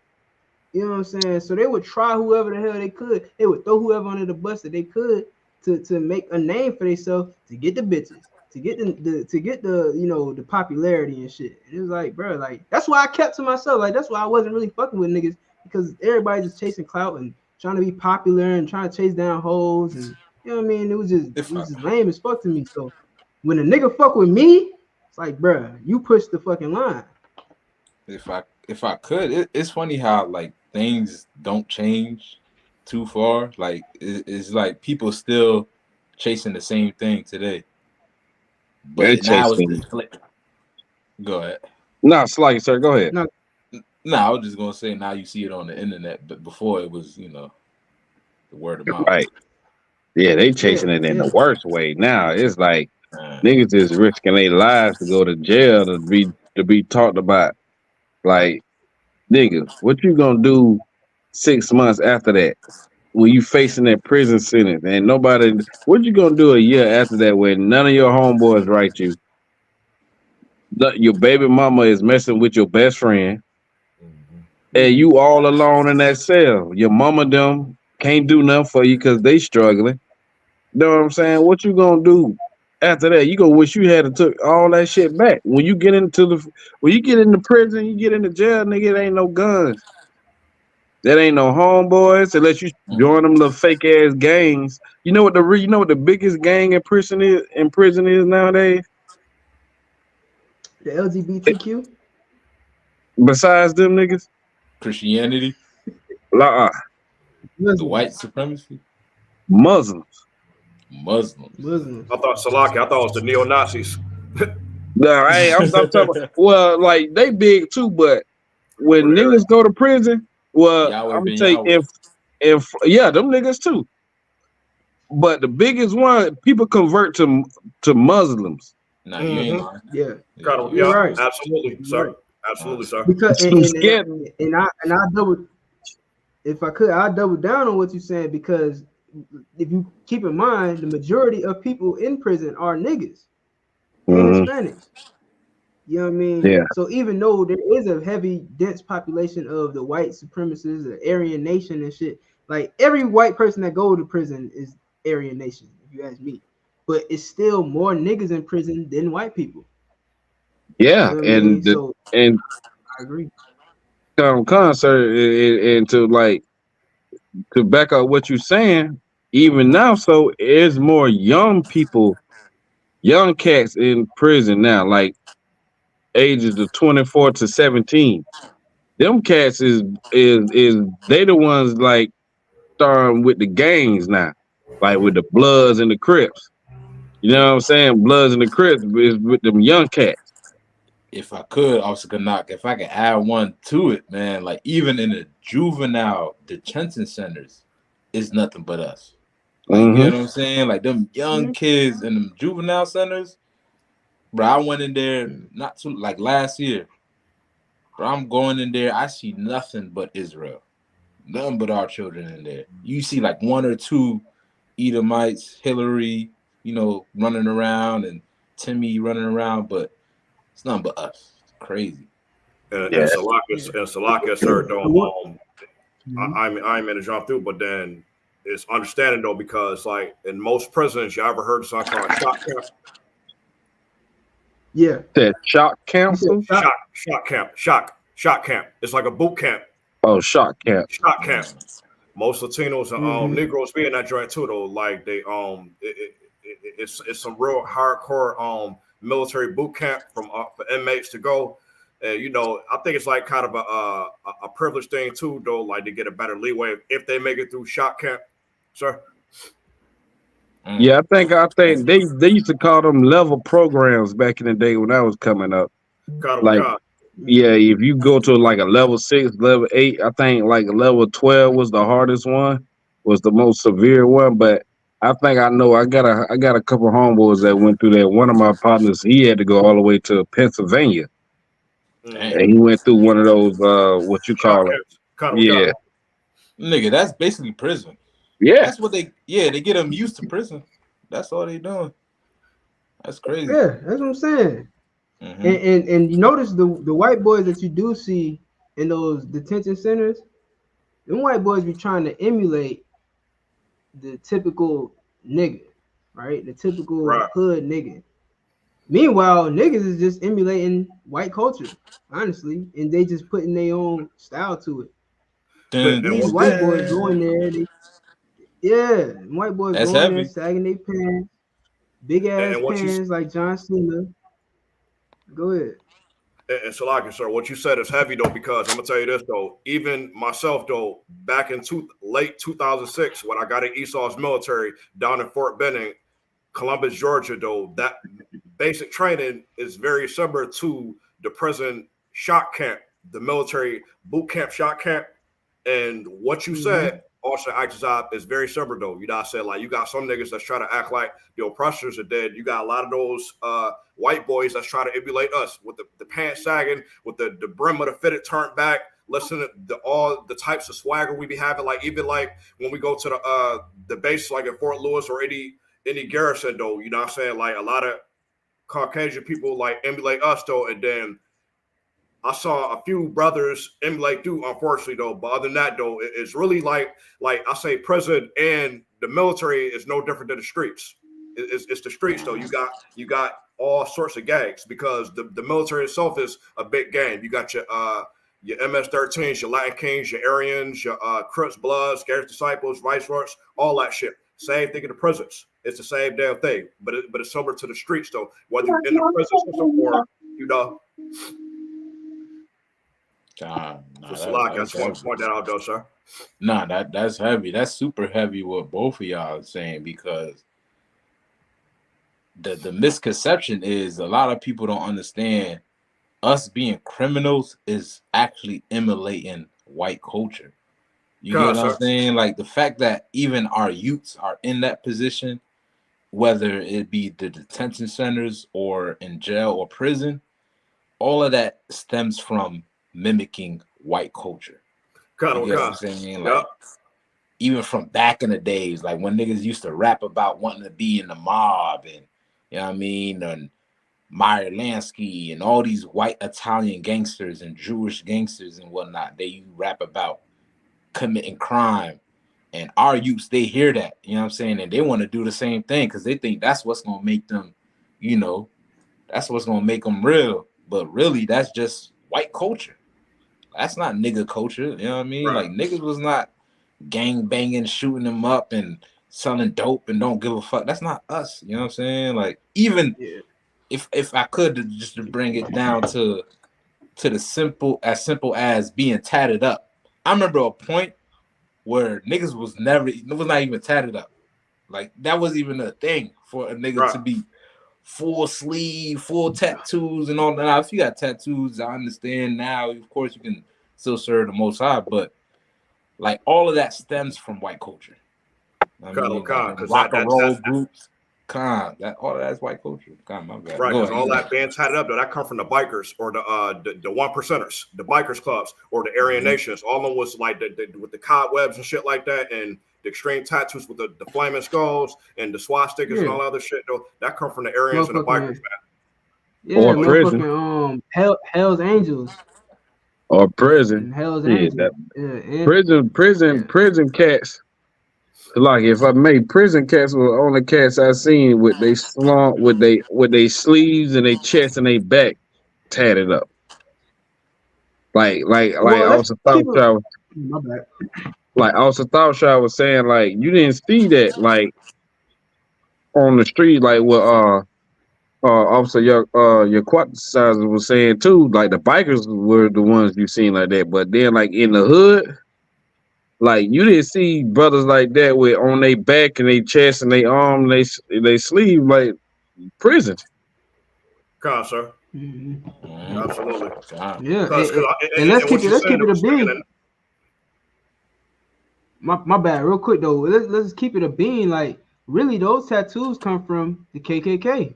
[SPEAKER 2] You know what I'm saying? So they would try whoever the hell they could. They would throw whoever under the bus that they could to make a name for themselves, to get the bitches, to get the you know, the popularity and shit. And it was like, bro, like, that's why I kept to myself. Like, that's why I wasn't really fucking with niggas, because everybody just chasing clout and trying to be popular and trying to chase down hoes, and you know what I mean? It was just lame as fuck to me. So when a nigga fuck with me, it's like, bro, you push the fucking line.
[SPEAKER 3] If I could, it's funny how, like, things don't change too far. Like, it's like people still chasing the same thing today. But now it's the flip. Go ahead.
[SPEAKER 1] No, Sly, sir, go ahead.
[SPEAKER 3] No, I was just gonna say, now you see it on the internet, but before it was, you know, the word of mouth.
[SPEAKER 1] Right. Yeah, they chasing it in the worst way. Now it's like niggas is risking their lives to go to jail to be talked about. Like, nigga, what you gonna do 6 months after that when you facing that prison sentence and nobody? What you gonna do a year after that when none of your homeboys write you? Your baby mama is messing with your best friend, and you all alone in that cell. Your mama them can't do nothing for you because they struggling. You know what I'm saying? What you gonna do after that? You gonna wish you had took all that shit back. When you get into prison, you get into jail, nigga, it ain't no guns. That ain't no homeboys unless you join them little fake ass gangs. You know what the biggest gang in prison is nowadays?
[SPEAKER 2] The LGBTQ.
[SPEAKER 3] Besides them niggas, Christianity, the white supremacy,
[SPEAKER 1] Muslims.
[SPEAKER 5] I thought Salaki. I thought it was the neo-Nazis.
[SPEAKER 1] No, I'm talking about, well, like, they big too, but when niggas go to prison, well, I'm gonna say if them niggas too. But the biggest one, people convert to Muslims.
[SPEAKER 3] Nah, you ain't lying.
[SPEAKER 2] Yeah,
[SPEAKER 5] you're right. Absolutely, sir. Right. Absolutely, sir.
[SPEAKER 2] Because and I double, if I could, I'll double down on what you're saying, because if you keep in mind, the majority of people in prison are niggas and Hispanics. You know what I mean?
[SPEAKER 1] Yeah.
[SPEAKER 2] So even though there is a heavy, dense population of the white supremacists, the Aryan Nation and shit, like, every white person that goes to prison is Aryan Nation, if you ask me. But it's still more niggas in prison than white people.
[SPEAKER 1] Yeah,
[SPEAKER 2] you know
[SPEAKER 1] and
[SPEAKER 2] I agree.
[SPEAKER 1] Concert and to back up what you're saying, even now, so there's more young people, young cats in prison now, like ages of 24 to 17. Them cats is they the ones, like, starting with the gangs now, like with the Bloods and the Crips. You know what I'm saying? Bloods and the Crips is with them young cats.
[SPEAKER 3] If I could, Officer Canuck, if I could add one to it, man, like, even in the juvenile detention centers, it's nothing but us. Like, you know what I'm saying? Like, them young kids in them juvenile centers, bro, I went in there last year. Bro, I'm going in there, I see nothing but Israel. Nothing but our children in there. You see like one or two Edomites, Hillary, you know, running around, and Timmy running around, but it's nothing but us. It's crazy.
[SPEAKER 5] And Salakia, sir, don't I'm in to jump through, but then it's understanding though, because like in most prisons, you ever heard something called shot camp?
[SPEAKER 2] Yeah.
[SPEAKER 1] That shock
[SPEAKER 2] You said
[SPEAKER 1] council?
[SPEAKER 5] Shock camp. It's like a boot camp.
[SPEAKER 1] Oh, shock camp.
[SPEAKER 5] Shock camp. Most Latinos and Negroes be in that joint too, though. Like they it's some real hardcore military boot camp for inmates to go. And I think it's like kind of a privileged thing too, though. Like to get a better leeway if they make it through shock camp, sir.
[SPEAKER 1] Yeah, I think they used to call them level programs back in the day when I was coming up. Yeah, if you go to like a level 6, level 8, I think like level 12 was the hardest one, was the most severe one. But I think I know I got a couple homeboys that went through that. One of my partners, he had to go all the way to Pennsylvania, and he went through one of those what you call it? Yeah,
[SPEAKER 3] nigga, that's basically prison.
[SPEAKER 1] Yeah,
[SPEAKER 3] that's what they get them used to prison. That's all they doing. That's crazy.
[SPEAKER 2] Yeah, that's what I'm saying. And you notice the white boys that you do see in those detention centers, them white boys be trying to emulate the typical nigga, right? The typical hood nigga. Meanwhile, niggas is just emulating white culture, honestly, and they just putting their own style to it. But these white boys going there, white boys
[SPEAKER 3] that's
[SPEAKER 2] going
[SPEAKER 3] heavy.
[SPEAKER 2] there, sagging their pants, big ass pants like John Cena. Go ahead.
[SPEAKER 5] And Salaki, sir, what you said is heavy though, because I'm gonna tell you this though. Even myself though, back in late 2006, when I got in Esau's military down in Fort Benning, Columbus, Georgia, though, that basic training is very similar to the prison shock camp, the military boot camp, shock camp. And what you said, also Ixab, is very similar though. You know what I said? Like you got some niggas that's trying to act like the oppressors are dead. You got a lot of those white boys that's trying to emulate us with the pants sagging, with the brim of the fitted turned back. Listen to all the types of swagger we be having. Like even like when we go to the base, like in Fort Lewis or any garrison though, you know what I'm saying? Like a lot of Caucasian people like emulate us though, and then I saw a few brothers emulate too, unfortunately though. But other than that though, it's really like I say, prison and the military is no different than the streets. It's the streets though. You got all sorts of gangs because the military itself is a big gang. You got your MS-13s, your Latin Kings, your Aryans, your Crips, Bloods, Garrett Disciples, Vice Lords, all that shit. Same thing in the prisons. It's the same damn thing, but it's similar to the streets though. Whether you're in the prison system or
[SPEAKER 3] I
[SPEAKER 5] just want to point that out though, sir.
[SPEAKER 3] That's heavy. That's super heavy what both of y'all are saying, because the misconception is a lot of people don't understand us being criminals is actually emulating white culture. You get what I'm saying? Like the fact that even our youths are in that position, whether it be the detention centers or in jail or prison, all of that stems from mimicking white culture. You get what I'm saying? Like, even from back in the days, like when niggas used to rap about wanting to be in the mob, and you know what I mean, and Meyer Lansky and all these white Italian gangsters and Jewish gangsters and whatnot, they rap about committing crime. And our youths, they hear that, you know what I'm saying, and they want to do the same thing because they think that's what's gonna make them, that's what's gonna make them real. But really, that's just white culture. That's not nigga culture, you know what I mean? Right. Like niggas was not gang banging, shooting them up and selling dope and don't give a fuck. That's not us, you know what I'm saying? Like even if I could just to bring it down to the simple as being tatted up. I remember a point where niggas was not even tatted up. Like that wasn't even a thing for a nigga to be full sleeve, full tattoos and all that. Now, if you got tattoos, I understand now. Of course, you can still serve the Most High, but like all of that stems from white culture. Rock and roll groups. All of that's white culture. My bad.
[SPEAKER 5] Right, because all that being tatted up, that come from the bikers or the one percenters, the bikers clubs or the Aryan Nations. All of them was like with the cobwebs and shit like that, and the extreme tattoos with the flaming skulls and the swastikas and all other shit. Though that come from the Aryans and the bikers, man.
[SPEAKER 2] Yeah, or prison. Hell's Angels.
[SPEAKER 1] Or prison.
[SPEAKER 2] Hell's Angels.
[SPEAKER 1] Prison cats. Like if I made prison cats were the only cats I seen with they slump with they sleeves and they chest and they back tatted up. Like
[SPEAKER 2] Well, let's
[SPEAKER 1] also
[SPEAKER 2] keep it.
[SPEAKER 1] thought
[SPEAKER 2] My bad.
[SPEAKER 1] like also thought I was saying like you didn't see that like on the street like what Officer your quanticizer was saying too, like the bikers were the ones you seen like that, but then like in the hood, like you didn't see brothers like that with on their back and their chest and their arm and they sleeve like prison.
[SPEAKER 5] Come on, sir.
[SPEAKER 2] Mm-hmm.
[SPEAKER 5] Absolutely.
[SPEAKER 2] Yeah,
[SPEAKER 5] and
[SPEAKER 2] let's keep
[SPEAKER 5] let's
[SPEAKER 2] it a bean. My bad. Real quick though, let's keep it a bean. Like really, those tattoos come from the KKK.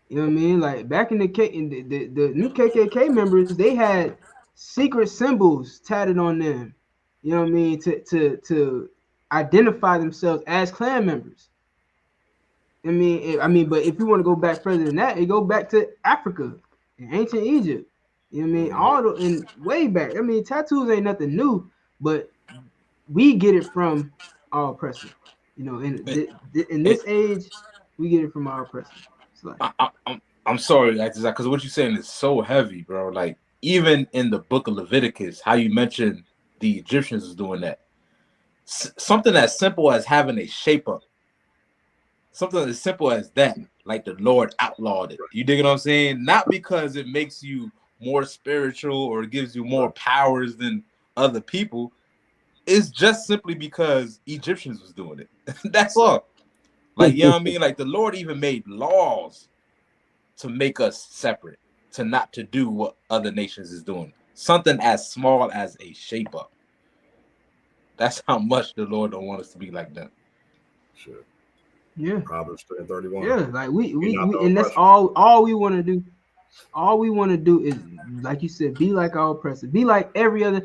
[SPEAKER 2] You know what I mean? Like back in the new KKK members, they had secret symbols tatted on them. You know what I mean? To identify themselves as Klan members. I mean, but if you want to go back further than that, it go back to Africa and ancient Egypt. You know what I mean? All the and way back. I mean, tattoos ain't nothing new, but we get it from our oppressor. You know, in this age, we get it from our oppressor. It's like,
[SPEAKER 3] I'm sorry, because what you're saying is so heavy, bro. Like even in the book of Leviticus, how you mentioned the Egyptians was doing that. Something as simple as having a shape up. Something as simple as that, like the Lord outlawed it. You dig what I'm saying? Not because it makes you more spiritual or it gives you more powers than other people. It's just simply because Egyptians was doing it. That's all. Like, you know what I mean? Like the Lord even made laws to make us separate, to not to do what other nations is doing. Something as small as a shape up. That's how much the Lord don't want us to be like that.
[SPEAKER 5] Sure.
[SPEAKER 2] Yeah.
[SPEAKER 5] Proverbs 3:31.
[SPEAKER 2] Yeah, like we and that's all we want to do. All we want to do is, like you said, be like our oppressor. Be like every other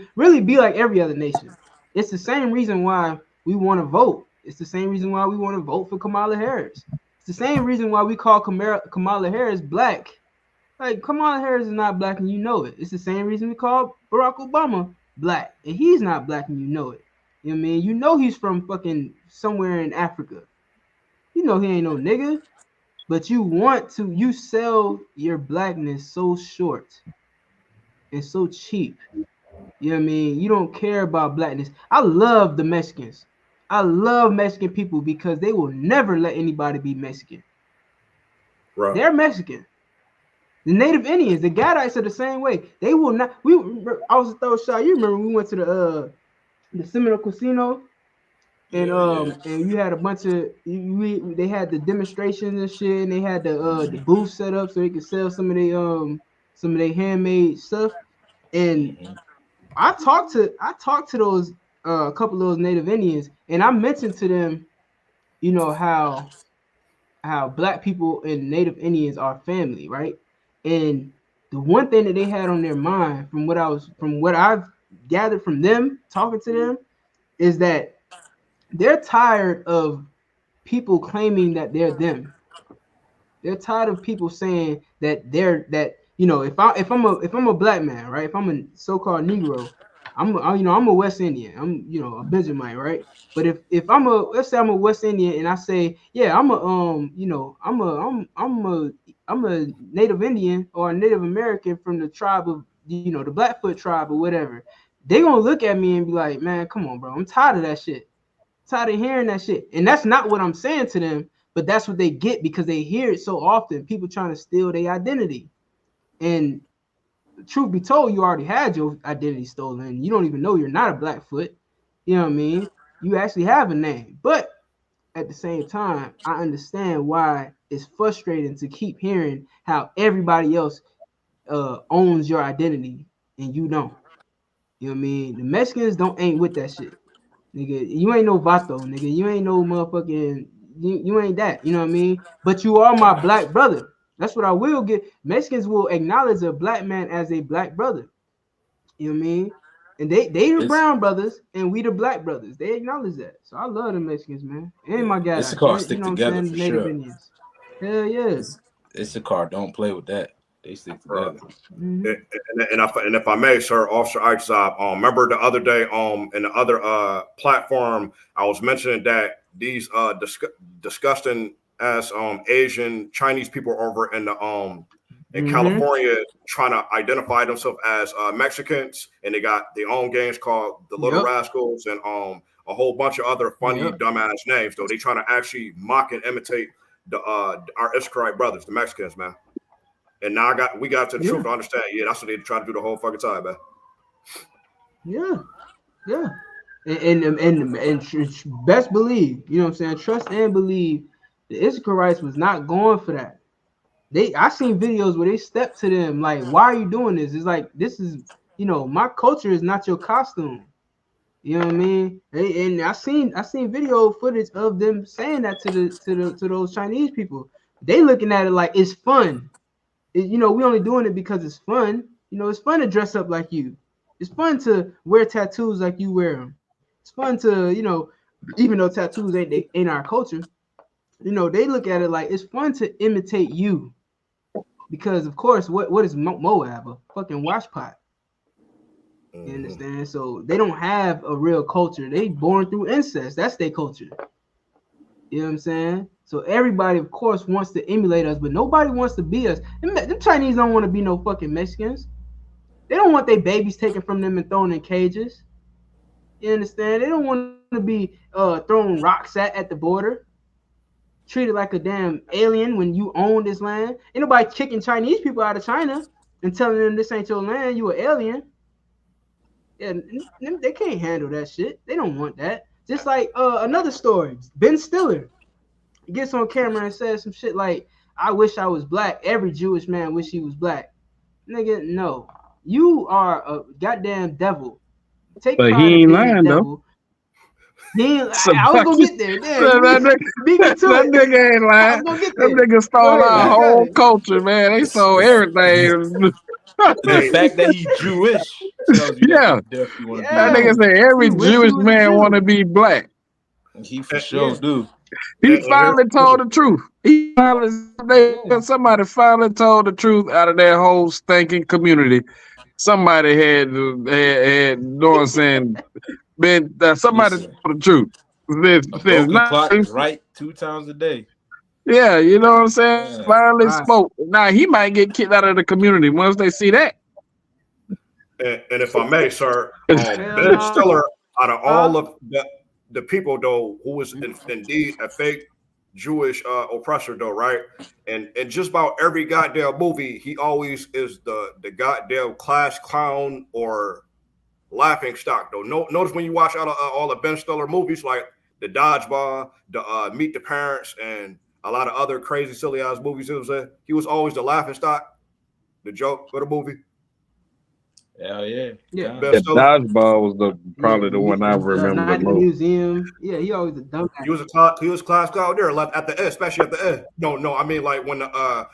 [SPEAKER 2] nation. It's the same reason why we want to vote. It's the same reason why we want to vote for Kamala Harris. It's the same reason why we call Kamala Harris black. Like Kamala Harris is not black and you know it. It's the same reason we call Barack Obama black and he's not black and you know it. You know what I mean? You know he's from fucking somewhere in Africa. You know he ain't no nigga. But you sell your blackness so short and so cheap. You know what I mean? You don't care about blackness. I love the Mexicans. I love Mexican people because they will never let anybody be Mexican. Right. They're Mexican. The Native Indians, the Gadites are the same way. They will not. I was a throw shot. You remember we went to the Seminole Casino, and and you had a bunch of they had the demonstrations and shit, and they had the booth set up so they could sell some of their handmade stuff. And I talked to those a couple of those Native Indians, and I mentioned to them, you know, how black people and Native Indians are family, right? And the one thing that they had on their mind, from what I've gathered from them talking to them, is that they're tired of people claiming that they're them. They're tired of people saying that you know, if I'm a black man, right? If I'm a so-called Negro, I'm a West Indian. I'm, you know, a Benjamite, right? But if let's say I'm a West Indian and I say, yeah, I'm a Native Indian or a Native American from the tribe of, you know, the Blackfoot tribe or whatever, they gonna look at me and be like, man, come on, bro, I'm tired of that shit. I'm tired of hearing that shit. And that's not what I'm saying to them, but that's what they get because they hear it so often. People trying to steal their identity. And truth be told, you already had your identity stolen. You don't even know you're not a Blackfoot. You know what I mean? You actually have a name. But at the same time, I understand why it's frustrating to keep hearing how everybody else owns your identity and you don't. You know what I mean? The Mexicans ain't with that shit. Nigga, you ain't no vato, nigga. You ain't no motherfucking, you ain't that. You know what I mean? But you are my black brother. That's what I will get. Mexicans will acknowledge a black man as a black brother. You know what I mean? And they the brown brothers and we the black brothers. They acknowledge that. So I love the Mexicans, man. And my guys,
[SPEAKER 3] it's a car stick together for
[SPEAKER 2] Native
[SPEAKER 3] sure.
[SPEAKER 2] Indians. Hell yeah.
[SPEAKER 3] It's a car. Don't play with that. They stick together.
[SPEAKER 5] And if I may, sir, Officer Ixop, remember the other day in the other platform, I was mentioning that these disgusting as Asian Chinese people over in the in California trying to identify themselves as Mexicans, and they got their own gangs called the Little Rascals and a whole bunch of other funny dumbass names. Though they trying to actually mock and imitate the our Israelite brothers, the Mexicans, man. And now we got to the truth to understand. Yeah, that's what they try to do the whole fucking time, man.
[SPEAKER 2] Yeah. And best believe, you know what I'm saying? Trust and believe the Israelites was not going for that. I seen videos where they step to them like, why are you doing this? It's like, this is, you know, my culture is not your costume. You know what I mean? And I seen video footage of them saying that to those Chinese people. They looking at it like it's fun. You know, we only doing it because it's fun. You know, it's fun to dress up like you. It's fun to wear tattoos like you wear them. It's fun to, you know, even though tattoos ain't our culture, you know, they look at it like it's fun to imitate you. Because of course, what is Moab? A fucking washpot. You understand? So they don't have a real culture. They born through incest. That's their culture. You know what I'm saying? So everybody, of course, wants to emulate us, but nobody wants to be us. Them Chinese don't want to be no fucking Mexicans. They don't want their babies taken from them and thrown in cages. You understand? They don't want to be thrown rocks at the border. Treated like a damn alien when you own this land. Ain't nobody kicking Chinese people out of China and telling them this ain't your land, you an alien. Yeah, they can't handle that shit. They don't want that. Just like another story, Ben Stiller. He gets on camera and says some shit like, I wish I was black. Every Jewish man wish he was black. Nigga, no. You are a goddamn devil.
[SPEAKER 1] But he ain't lying, though.
[SPEAKER 2] I was gonna get there.
[SPEAKER 1] That nigga ain't lying. That nigga stole our whole culture, man. They stole everything.
[SPEAKER 3] The fact that he's Jewish tells you that
[SPEAKER 1] nigga said every Jewish man want to be black.
[SPEAKER 3] He for sure do.
[SPEAKER 1] He finally told the truth. Somebody finally told the truth out of that whole stinking community. Somebody had you know what I'm saying, somebody told the truth.
[SPEAKER 3] Clock is right 2 times a day.
[SPEAKER 1] Yeah, you know what I'm saying? Yeah. Finally spoke. Now he might get kicked out of the community once they see that.
[SPEAKER 5] And if I may, sir, Ben Stiller, out of all of the people though, who is indeed a fake Jewish oppressor though, right? And just about every goddamn movie, he always is the goddamn class clown or laughing stock though. Notice when you watch all the Ben Stiller movies, like the Dodgeball, the Meet the Parents, and a lot of other crazy silly ass movies, he was always the laughing stock, the joke of the movie.
[SPEAKER 3] Hell yeah.
[SPEAKER 1] Dodgeball was probably the one I remember the most.
[SPEAKER 2] Museum. Yeah, he always a dumb guy.
[SPEAKER 5] He was class clown there, like at the end, especially at the end. No, I mean like when the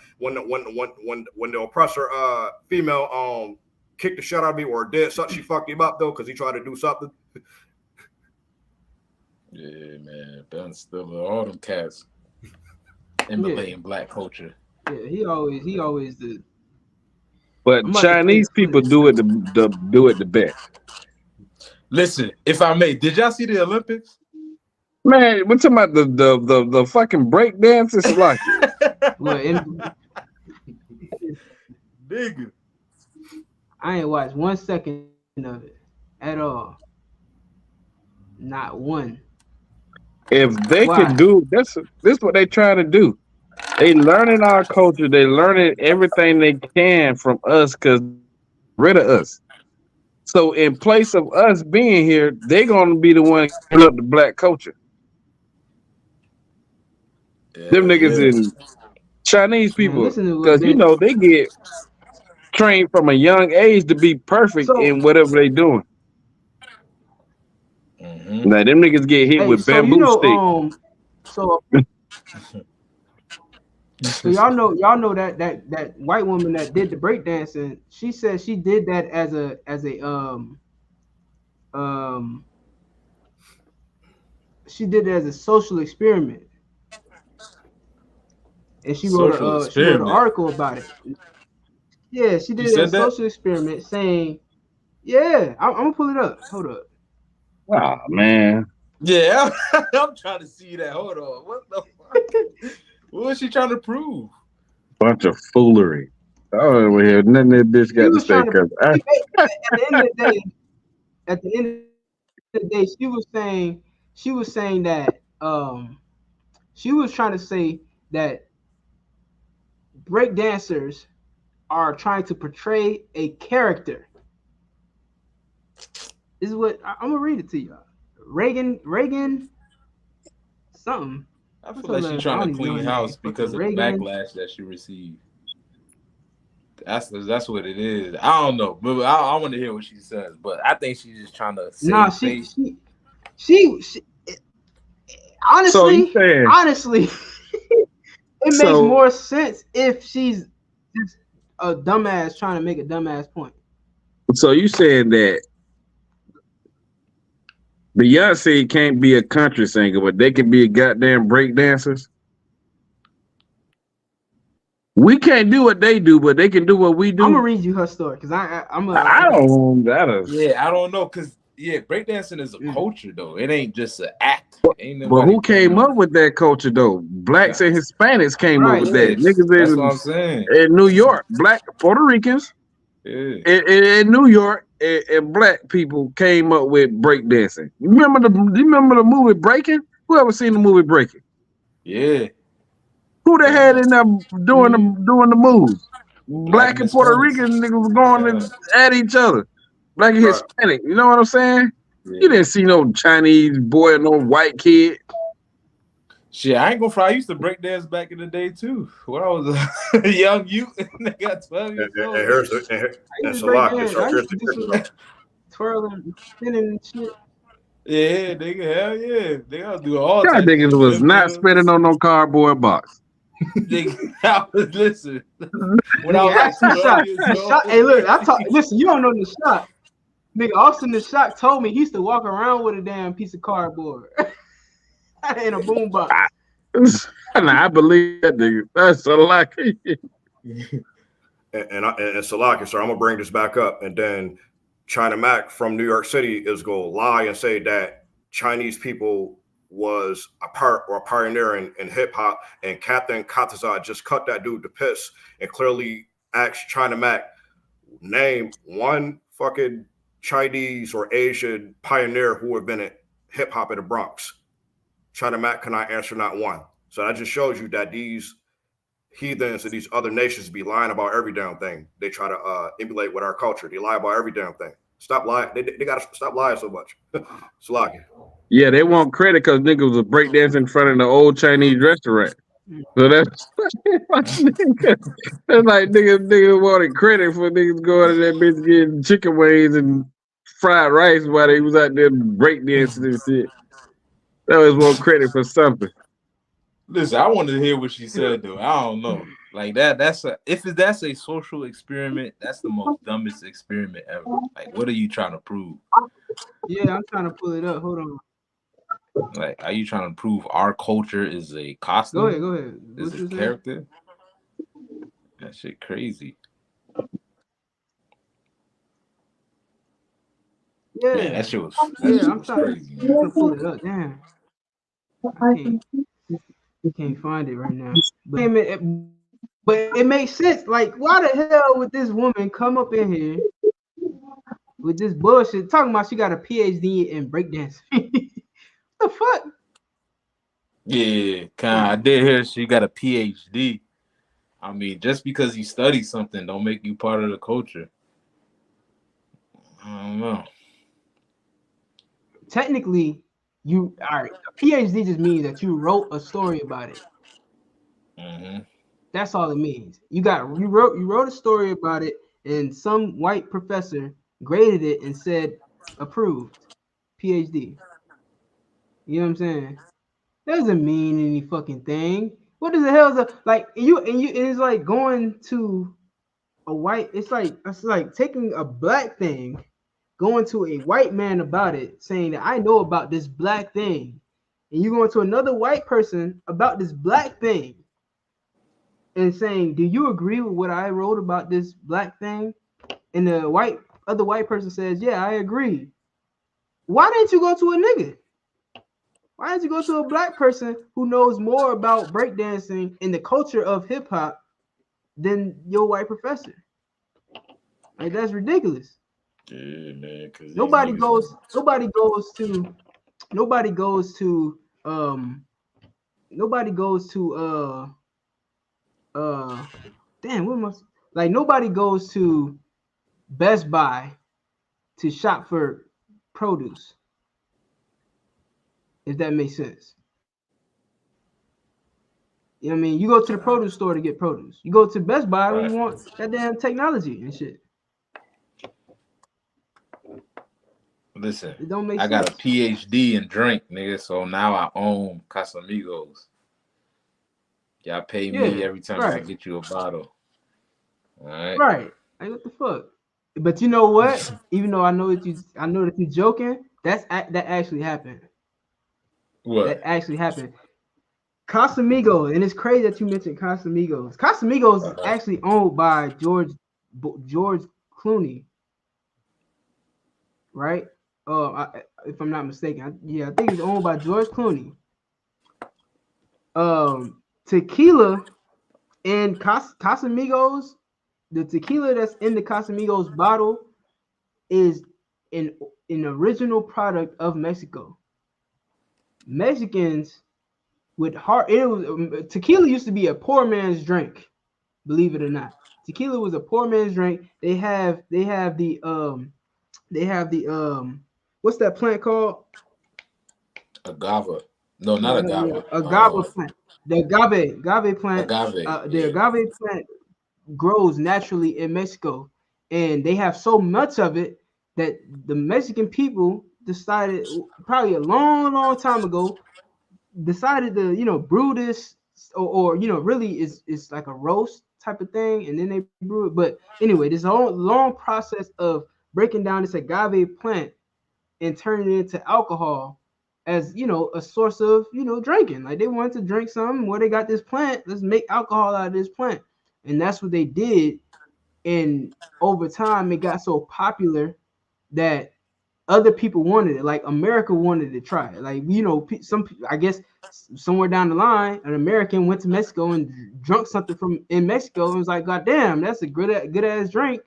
[SPEAKER 5] oppressor female kicked the shit out of me or did something, she fucked him up though because he tried to do something.
[SPEAKER 3] Yeah, man, Ben Stiller, all them cats emulating black culture.
[SPEAKER 2] Yeah, he always did.
[SPEAKER 1] But Chinese people do it the best.
[SPEAKER 3] Listen, if I may, did y'all see the Olympics?
[SPEAKER 1] Man, we're talking about the fucking break dances, like
[SPEAKER 3] nigga.
[SPEAKER 2] I ain't watched 1 second of it at all. Not one.
[SPEAKER 1] If they can do this what they try to do. They learning our culture. They learning everything they can from us because rid of us. So in place of us being here, they're gonna be the one giving up the black culture. Yeah, them niggas in Chinese people, because you know they get trained from a young age to be perfect in whatever they doing. Mm-hmm. Now them niggas get hit with bamboo stick.
[SPEAKER 2] So y'all know that white woman that did the breakdancing, she said she did that as a she did it as a social experiment. And she wrote an article about it. Yeah, she did a social experiment saying, yeah, I'm gonna pull it up. Hold up.
[SPEAKER 1] Oh man.
[SPEAKER 3] Yeah, I'm trying to see that. Hold on. What the fuck? What was she trying to prove?
[SPEAKER 1] Bunch of foolery. Oh, we have nothing that bitch got to say. Cause
[SPEAKER 2] at the end of the day, she was saying that she was trying to say that break dancers are trying to portray a character. This is what I'm gonna read it to y'all. Reagan, something.
[SPEAKER 3] I feel like she's trying to clean house because of the backlash that she received. That's what it is. I don't know, but I want to hear what she says. But I think she's just trying to say.
[SPEAKER 2] Nah, she honestly, it makes more sense if she's just a dumbass trying to make a dumbass point.
[SPEAKER 1] So you saying that Beyonce can't be a country singer, but they can be a goddamn break dancers? We can't do what they do, but they can do what we do.
[SPEAKER 2] I'm gonna read you her story because I don't
[SPEAKER 1] know
[SPEAKER 2] because
[SPEAKER 3] breakdancing is a culture though. It ain't just an act.
[SPEAKER 1] But who came up with that culture though? Blacks and Hispanics came up with that. Niggas
[SPEAKER 3] that's what I'm saying.
[SPEAKER 1] In New York, black Puerto Ricans in New York and black people came up with breakdancing. You remember the movie Breaking? Who ever seen the movie Breaking?
[SPEAKER 3] Yeah.
[SPEAKER 1] Who they had in there doing the moves? Black and Puerto Rican niggas was going at each other. Black and Hispanic. You know what I'm saying? Yeah. You didn't see no Chinese boy or no white kid.
[SPEAKER 3] Shit, I ain't gonna fry. I used to break dance back in the day too. When I was a young youth, and I got 12 years old.
[SPEAKER 2] Twirling, spinning and shit.
[SPEAKER 3] Yeah, nigga, hell yeah. They all do all
[SPEAKER 1] that. Niggas was not spinning on no cardboard box.
[SPEAKER 3] Listen. When I was
[SPEAKER 2] like, hey, look, listen, you don't know the shot. Nigga, Austin the Shock told me he used to walk around with a damn piece of cardboard in a boombox.
[SPEAKER 1] I believe that nigga. That's a lot.
[SPEAKER 5] And Salaki, sir, I'm gonna bring this back up, and then China Mac from New York City is gonna lie and say that Chinese people was a pioneer in hip hop, and Captain Katazad just cut that dude to piss and clearly asked China Mac, name one fucking Chinese or Asian pioneer who have been in hip hop in the Bronx. China Mac cannot answer not one. So that just shows you that these heathens and these other nations be lying about every damn thing. They try to emulate with our culture. They lie about every damn thing. Stop lying. They gotta stop lying so much. Salaki.
[SPEAKER 1] Yeah, they want credit because niggas was breakdancing in front of the old Chinese restaurant. So that's like niggas wanted credit for niggas going to that bitch getting chicken wings and fried rice while they was out there breakdancing and shit. That was more credit for something.
[SPEAKER 3] Listen, I wanted to hear what she said though. I don't know. Like that's a social experiment, that's the most dumbest experiment ever. Like, what are you trying to prove?
[SPEAKER 2] Yeah, I'm trying to pull it up. Hold on.
[SPEAKER 3] Like, are you trying to prove our culture is a costume?
[SPEAKER 2] Go ahead.
[SPEAKER 3] Is it a character? That shit crazy.
[SPEAKER 2] Yeah,
[SPEAKER 3] man, that shit was.
[SPEAKER 2] I'm trying to pull it up. Damn, I can't find it right now. But it makes sense. Like, why the hell would this woman come up in here with this bullshit talking about she got a PhD in breakdancing? What the fuck?
[SPEAKER 3] Yeah, I did hear she got a PhD. I mean, just because you study something don't make you part of the culture. I don't know.
[SPEAKER 2] Technically, a PhD just means that you wrote a story about it.
[SPEAKER 3] Mm-hmm.
[SPEAKER 2] That's all it means. You wrote a story about it, and some white professor graded it and said approved, PhD. You know what I'm saying? That doesn't mean any fucking thing. What the hell is that? Like it's like going to a white. It's like taking a black thing, going to a white man about it, saying that I know about this black thing, and you going to another white person about this black thing, and saying, "Do you agree with what I wrote about this black thing?" And the other white person says, "Yeah, I agree." Why didn't you go to a nigga? Why didn't you go to a black person who knows more about breakdancing and the culture of hip hop than your white professor? Like, that's ridiculous.
[SPEAKER 3] Yeah, man.
[SPEAKER 2] Nobody goes to damn, what must like nobody goes to Best Buy to shop for produce, if that makes sense. You know what I mean? You go to the produce store to get produce. You go to Best Buy when you want that damn technology and shit.
[SPEAKER 3] Listen,
[SPEAKER 2] It don't make
[SPEAKER 3] I
[SPEAKER 2] sense.
[SPEAKER 3] got a PhD in drink, nigga, so now I own Casamigos. Y'all pay me every time I get you a bottle. All right.
[SPEAKER 2] Right. Like, what the fuck? But you know what? Even though I know that you're joking, that actually happened.
[SPEAKER 3] What?
[SPEAKER 2] That actually happened. Casamigos, and it's crazy that you mentioned Casamigos. Casamigos is actually owned by George Clooney, right? If I'm not mistaken, I think it's owned by George Clooney. Tequila and Casamigos, the tequila that's in the Casamigos bottle is an original product of Mexico. Mexicans with tequila used to be a poor man's drink, believe it or not. Tequila was a poor man's drink. They have the what's that plant called?
[SPEAKER 3] Agave. No, not agave.
[SPEAKER 2] Agave plant. The agave plant. The agave plant grows naturally in Mexico, and they have so much of it that the Mexican people decided, probably a long time ago, decided to brew this, or really it's like a roast type of thing, and then they brew it. But anyway, this whole long process of breaking down this agave plant and turning it into alcohol as a source of drinking. Like, they wanted to drink something, where they got this plant, let's make alcohol out of this plant. And that's what they did. And over time, it got so popular that other people wanted it. Like, America wanted to try it. Like, I guess somewhere down the line, an American went to Mexico and drunk something from in Mexico and was like, "God damn, that's a good ass drink.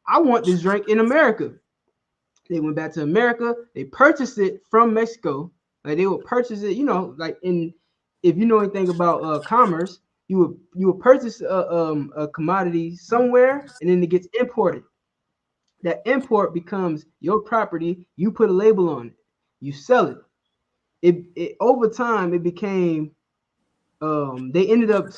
[SPEAKER 2] I want this drink in America." They went back to America. They purchased it from Mexico. Like, they would purchase it, like if you know anything about commerce, you would purchase a commodity somewhere, and then it gets imported. That import becomes your property. You put a label on it. You sell it. It over time, it became. They ended up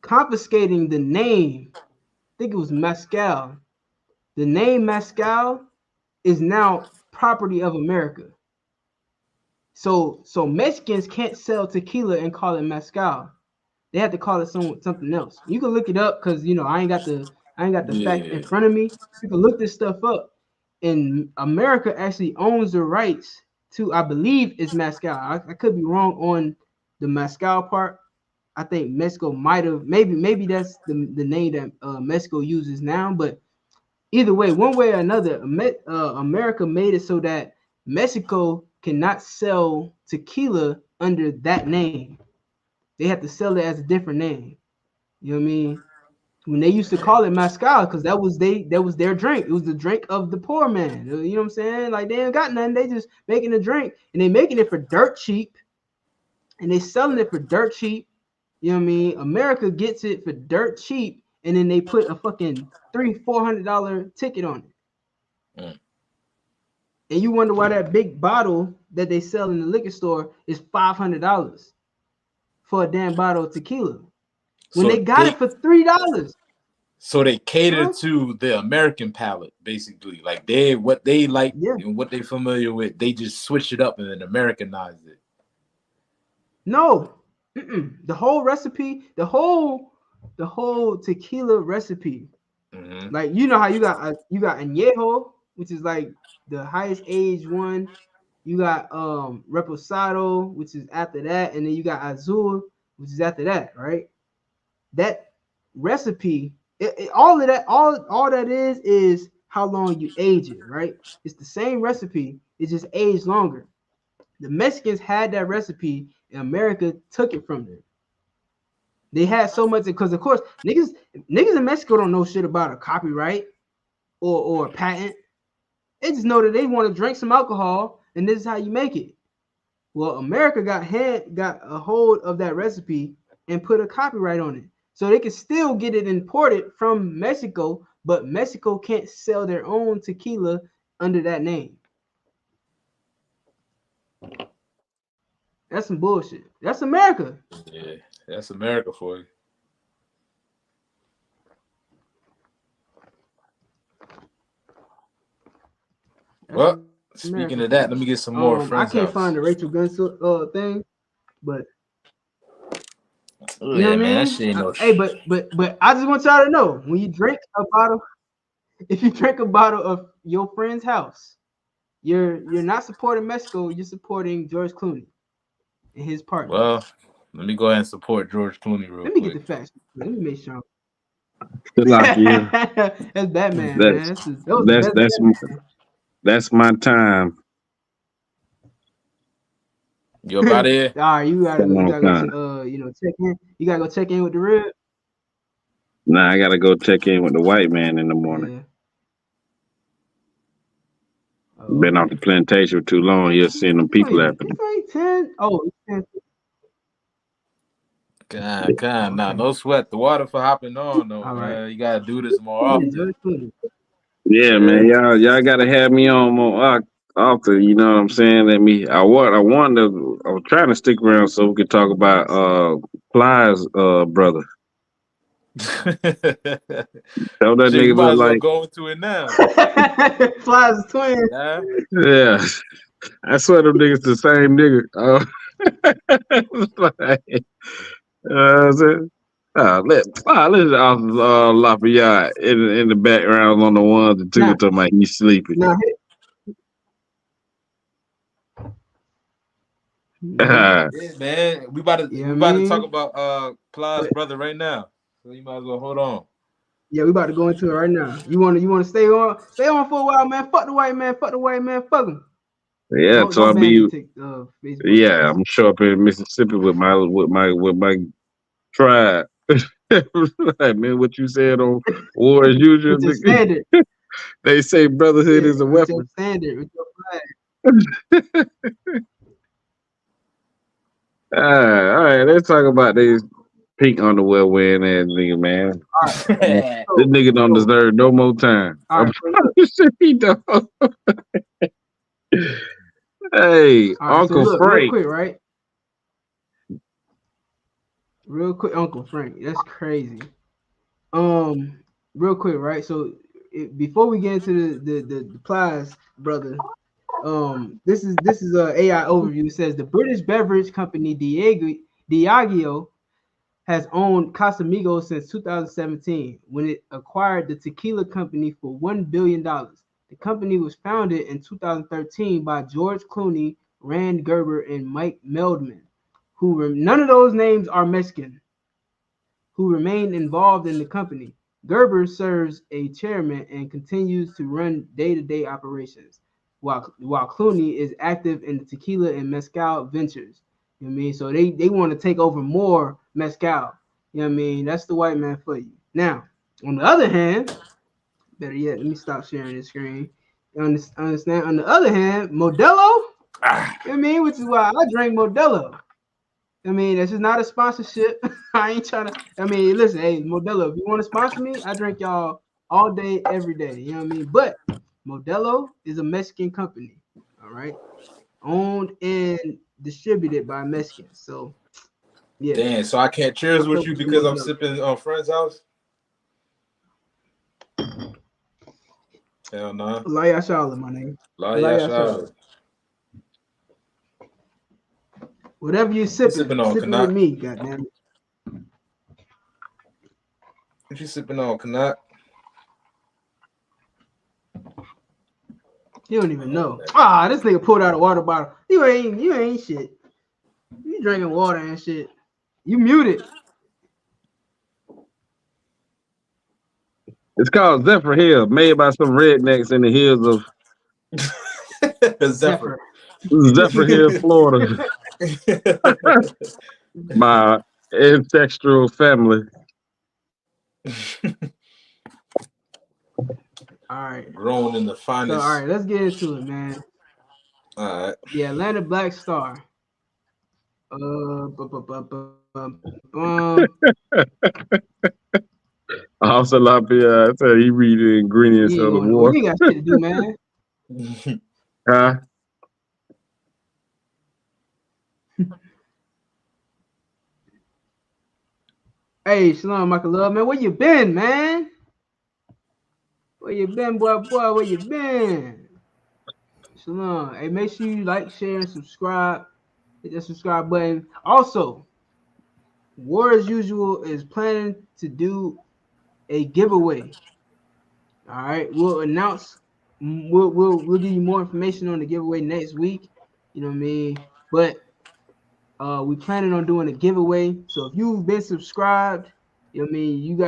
[SPEAKER 2] confiscating the name. I think it was Mezcal. The name Mezcal is now property of America. So Mexicans can't sell tequila and call it Mezcal. They have to call it something else. You can look it up, because I ain't got the fact in front of me. You can look this stuff up. And America actually owns the rights to, I believe, it's Mezcal. I could be wrong on the Mezcal part. I think Mexico might have, maybe that's the name that Mexico uses now. But either way, one way or another, America made it so that Mexico cannot sell tequila under that name. They have to sell it as a different name. You know what I mean? When they used to call it Mezcal, because that was their drink. It was the drink of the poor man. You know what I'm saying? Like, they ain't got nothing. They just making a drink, and they making it for dirt cheap, and they selling it for dirt cheap. You know what I mean? America gets it for dirt cheap, and then they put a fucking $300-400 ticket on it. And you wonder why that big bottle that they sell in the liquor store is $500 for a damn bottle of tequila, when they got it for $3.
[SPEAKER 3] So they cater to the American palate, basically. Like, what they like and what they familiar with, they just switch it up and then Americanized it.
[SPEAKER 2] No, the whole recipe, the whole tequila recipe. Like, how you got añejo, which is like the highest age one, You got Reposado, which is after that, and then you got Azul, which is after that, right? That recipe, all of that, all that is how long you age it, right? It's the same recipe, it's just aged longer. The Mexicans had that recipe, and America took it from them. They had so much because, of course, niggas in Mexico don't know shit about a copyright or a patent. They just know that they want to drink some alcohol, and this is how you make it. Well, America got a hold of that recipe and put a copyright on it, so they can still get it imported from Mexico, but Mexico can't sell their own tequila under that name. That's some bullshit. That's America.
[SPEAKER 3] Yeah, that's America for you. Well, speaking of that, let me get some more friends.
[SPEAKER 2] I can't find the Rachel Gunn thing, but
[SPEAKER 3] you know what I mean? That shit ain't no
[SPEAKER 2] hey, but I just want y'all to know, when you drink a bottle, if you drink a bottle of your friend's house, you're not supporting Mexico, you're supporting George Clooney and his partner.
[SPEAKER 3] Well, let me go ahead and support George Clooney real quick.
[SPEAKER 2] Let me get the facts. Let me make sure.
[SPEAKER 1] That's
[SPEAKER 2] Batman, man.
[SPEAKER 1] That's my time.
[SPEAKER 3] You about it?
[SPEAKER 2] All right, you gotta go check in. You gotta go check in with the rib.
[SPEAKER 1] Nah, I gotta go check in with the white man in the morning. Yeah. Been off the plantation for too long. You're seeing them people after.
[SPEAKER 2] It's like 10. Oh, it's
[SPEAKER 3] 10. God, nah, no sweat. The water for hopping on, though, man. Right. You gotta do this more often.
[SPEAKER 1] Yeah, man. Y'all gotta have me on more often. You know what I'm saying? I was trying to stick around so we could talk about Fly's brother.
[SPEAKER 3] Tell that nigga look like going to it now.
[SPEAKER 2] Fly's twin.
[SPEAKER 1] Yeah, I swear them niggas the same nigga. Listen to Lafayette in the background on the ones and two talking about he's sleeping.
[SPEAKER 3] Yeah, man, we about to talk about Plies' brother right now. So you might as well hold on.
[SPEAKER 2] Yeah, we about to go into it right now. You want to stay on for a while, man. Fuck the white man. Fuck him.
[SPEAKER 1] Yeah, so I'll be. Yeah, I'm sure up in Mississippi with my tribe. Like, man, what you said on War as Usual.
[SPEAKER 2] Standard.
[SPEAKER 1] They say brotherhood is a weapon.
[SPEAKER 2] Standard with your flag.
[SPEAKER 1] All right, let's talk about these pink underwear wearing ass nigga, man. Right. This nigga don't deserve no more time.
[SPEAKER 2] Right,
[SPEAKER 1] he don't. Hey, Uncle Frank.
[SPEAKER 2] Real quick, right? Real quick, Uncle Frank. That's crazy. Real quick, right? So before we get into the Plies brother, this is a AI overview. It says the British beverage company Diageo has owned Casamigos since 2017 when it acquired the tequila company for $1 billion. The company was founded in 2013 by George Clooney, Rand Gerber, and Mike Meldman, none of those names are Mexican, who remain involved in the company. Gerber serves a chairman and continues to run day-to-day operations, while Clooney is active in the tequila and mezcal ventures. You know what I mean? So they want to take over more mezcal. You know what I mean? That's the white man for you. Now, on the other hand, better yet, let me stop sharing this screen. You understand? On the other hand, Modelo, you know what I mean? Which is why I drink Modelo. I mean, this is not a sponsorship. I ain't trying to. I mean, listen, hey, Modelo, if you want to sponsor me, I drink y'all all day, every day. You know what I mean? But Modelo is a Mexican company, all right? Owned and distributed by Mexicans. So, yeah.
[SPEAKER 3] Damn, so I can't cheers with you because I'm sipping on friend's house? Hell no.
[SPEAKER 2] La Yashala, my name.
[SPEAKER 3] La Yashala.
[SPEAKER 2] Whatever you sipping on, sipping with me, goddamn it.
[SPEAKER 3] What you sipping on, Canuck?
[SPEAKER 2] He don't even know. Ah, this nigga pulled out a water bottle. You ain't shit. You drinking water and shit. You muted.
[SPEAKER 1] It's called Zephyr Hill, made by some rednecks in the hills of
[SPEAKER 3] Zephyr.
[SPEAKER 1] Hill, Florida. My ancestral family.
[SPEAKER 2] All right.
[SPEAKER 3] Grown in the finest.
[SPEAKER 2] So, all right, let's get into it, man.
[SPEAKER 3] All right.
[SPEAKER 2] The Atlanta Black Star.
[SPEAKER 1] Also, Lafayette, I tell you, he read the ingredients of the water.
[SPEAKER 2] We got shit to do, man.
[SPEAKER 1] Huh?
[SPEAKER 2] Hey, Shalom, Michael Love, man. Where you been, man? Where you been, boy? Where you been? Shalom. Hey, make sure you like, share, and subscribe. Hit that subscribe button. Also, War as Usual is planning to do a giveaway. All right, we'll announce. We'll give you more information on the giveaway next week. You know what I mean? But we planning on doing a giveaway. So if you've been subscribed, you know what I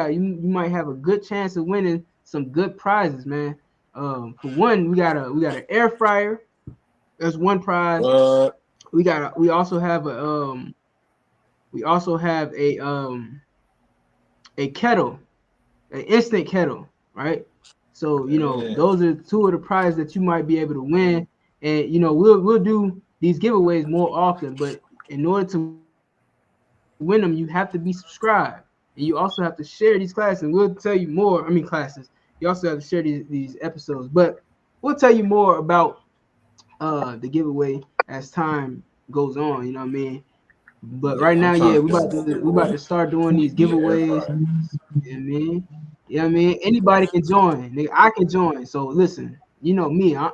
[SPEAKER 2] mean, you might have a good chance of winning some good prizes, man. For one, we got an air fryer. That's one prize. We also have a kettle, an instant kettle, right? So those are two of the prizes that you might be able to win. And we'll do these giveaways more often, but in order to win them, you have to be subscribed, and you also have to share these classes. And we'll tell you more. Classes. You also have to share these episodes, but we'll tell you more about the giveaway as time goes on. You know what I mean? But right now, we about to start doing these giveaways. You know what I mean? Anybody can join. Nigga, I can join. So listen, you know me.
[SPEAKER 1] Yeah,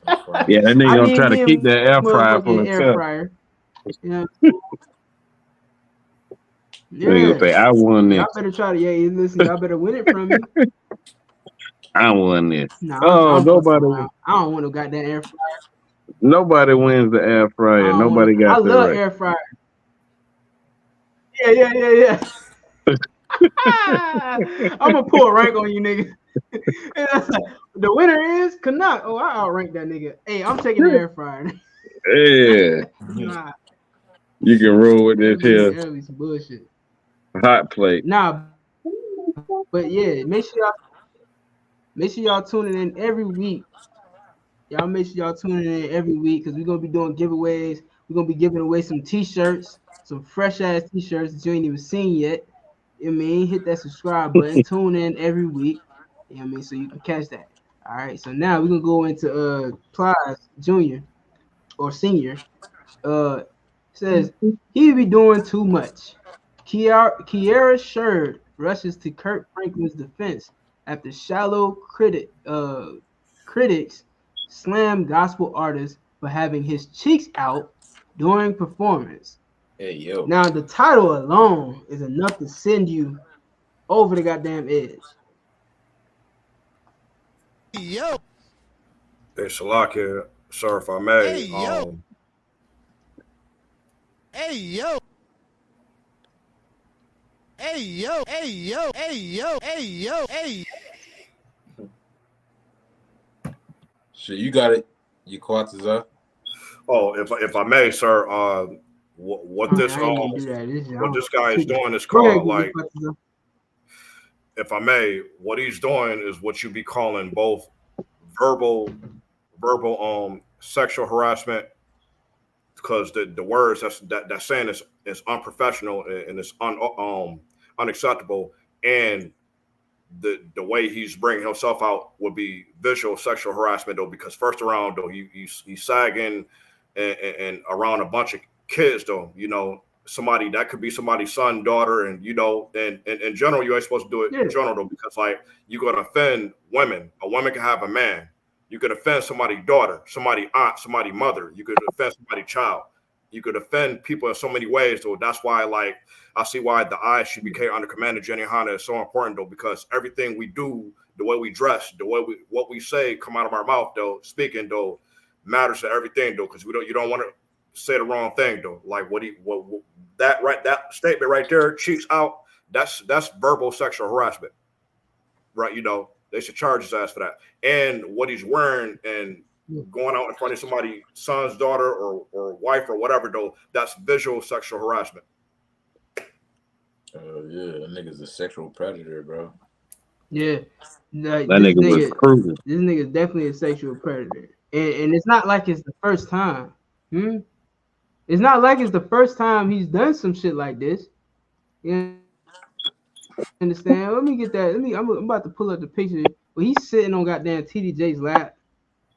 [SPEAKER 1] that nigga gonna try to keep that air fryer for himself.
[SPEAKER 2] Yeah.
[SPEAKER 1] Nigga say, I won this.
[SPEAKER 2] Y'all better try to. Yeah, listen. Y'all better win it from me.
[SPEAKER 1] I won this.
[SPEAKER 2] Nah, nobody. I don't want no goddamn air fryer.
[SPEAKER 1] Nobody wins the air fryer. Nobody got.
[SPEAKER 2] I love air fryer. Yeah. I'm gonna pull a rank on you, nigga. The winner is Canuck. Oh, I outrank that nigga. Hey, I'm taking the air fryer.
[SPEAKER 1] Yeah.
[SPEAKER 2] Nah.
[SPEAKER 1] You can roll with this here.
[SPEAKER 2] Some bullshit.
[SPEAKER 1] Hot plate.
[SPEAKER 2] Nah. But yeah, make sure y'all tuning in every week. Y'all make sure y'all tuning in every week because we're gonna be doing giveaways. We're gonna be giving away some t-shirts, some fresh ass t-shirts that you ain't even seen yet. You know what I mean? Hit that subscribe button, tune in every week. You know what I mean? So you can catch that. All right. So now we're gonna go into Plies Junior or Senior. Says he be doing too much. Kierra Sheard rushes to Kirk Franklin's defense after shallow critics slam gospel artist for having his cheeks out during performance.
[SPEAKER 3] Hey yo!
[SPEAKER 2] Now the title alone is enough to send you over the goddamn edge.
[SPEAKER 5] Yo. Hey Shalaka, sir, if I may.
[SPEAKER 6] Hey yo. Hey yo. Hey yo. Hey yo. Hey yo. Hey yo. Hey.
[SPEAKER 3] Shit, you got it. You caught us up.
[SPEAKER 5] Oh, if I may, sir, what this guy is doing is called like, if I may, what he's doing is what you be calling both verbal sexual harassment, because the words that's saying is unprofessional and it's unacceptable, and the way he's bringing himself out would be visual sexual harassment though, because first around though he's sagging and around a bunch of kids though, somebody that could be somebody's son, daughter, and and in general you ain't supposed to do it in general though, because like you're gonna offend women. A woman can have a man. You could offend somebody's daughter, somebody's aunt, somebody's mother. You could offend somebody's child. offend people in so many ways, though. That's why, like, I see why the ISGBK under Commander Jenny Hanna is so important, though, because everything we do, the way we dress, what we say come out of our mouth, though, speaking, though, matters to everything, though, because you don't want to say the wrong thing, though. Like that statement right there, cheeks out. That's verbal sexual harassment, right? They should charge his ass for that. And what he's wearing and going out in front of somebody's son's daughter or wife or whatever, though, that's visual sexual harassment.
[SPEAKER 3] Yeah, that nigga's a sexual predator, bro.
[SPEAKER 2] Yeah,
[SPEAKER 1] that nigga was cruising.
[SPEAKER 2] This nigga is definitely a sexual predator, and it's not like it's the first time. It's not like it's the first time he's done some shit like this. You understand? Let me get that. I'm about to pull up the picture where he's sitting on goddamn TDJ's lap.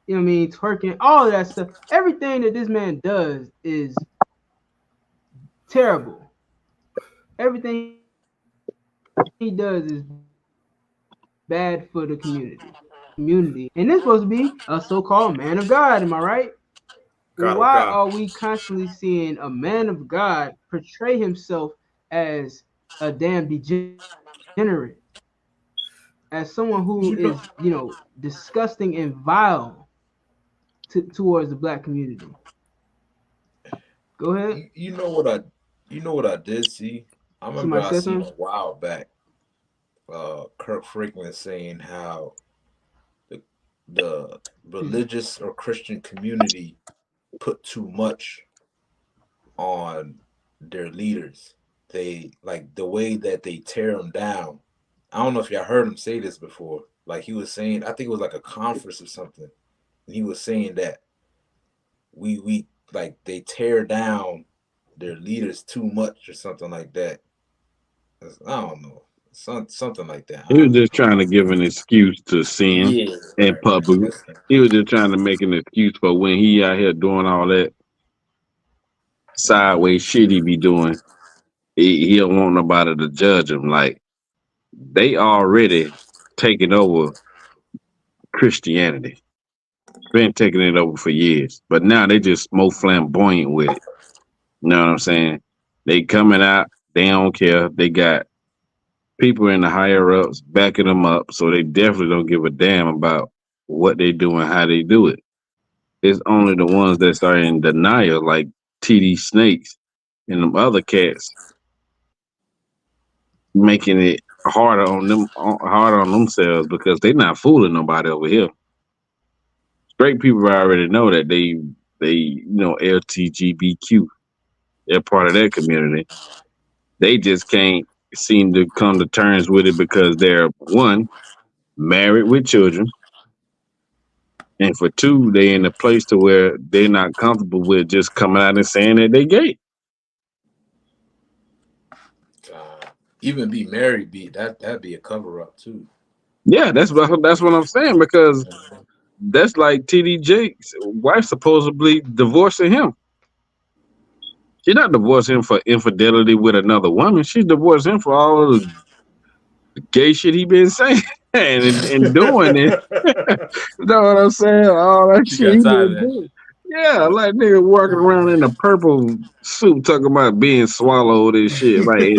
[SPEAKER 2] You know what I mean? Twerking, all of that stuff. Everything that this man does is terrible. Everything he does is bad for the community. And this supposed to be a so-called man of God, am I right? Why are we constantly seeing a man of God portray himself as a damn degenerate, as someone who is, disgusting and vile towards the black community? Go ahead.
[SPEAKER 3] You know what I did see? I remember I seen a while back Kirk Franklin saying how the religious or Christian community put too much on their leaders. They, like, the way that they tear them down. I don't know if y'all heard him say this before. Like, he was saying, I think it was like a conference or something, and he was saying that we like they tear down their leaders too much or something like that. I don't know. Something like that.
[SPEAKER 1] He was just trying to give an excuse to sin in public. He was just trying to make an excuse for when he out here doing all that sideways shit he be doing. He don't want nobody to judge him. Like, they already taking over Christianity. Been taking it over for years. But now they just more flamboyant with it. You know what I'm saying? They coming out, they don't care. They got people in the higher ups backing them up, so they definitely don't give a damn about what they do and how they do it. It's only the ones that are in denial, like TD Snakes and them other cats, making it harder on themselves, because they not fooling nobody over here. Straight people already know that they LTGBQ. They're part of that community. They just can't seem to come to terms with it because they're, one, married with children, and for two, they in a place to where they're not comfortable with just coming out and saying that they gay.
[SPEAKER 3] Even be married, that'd be a cover up too.
[SPEAKER 1] Yeah, that's what I'm saying, because that's like TD Jake's wife supposedly divorcing him. She's not divorcing him for infidelity with another woman. She's divorcing him for all of the gay shit he been saying and doing it. You know what I'm saying? All that shit he been doing. Yeah, like nigga walking around in a purple suit talking about being swallowed and shit. Like,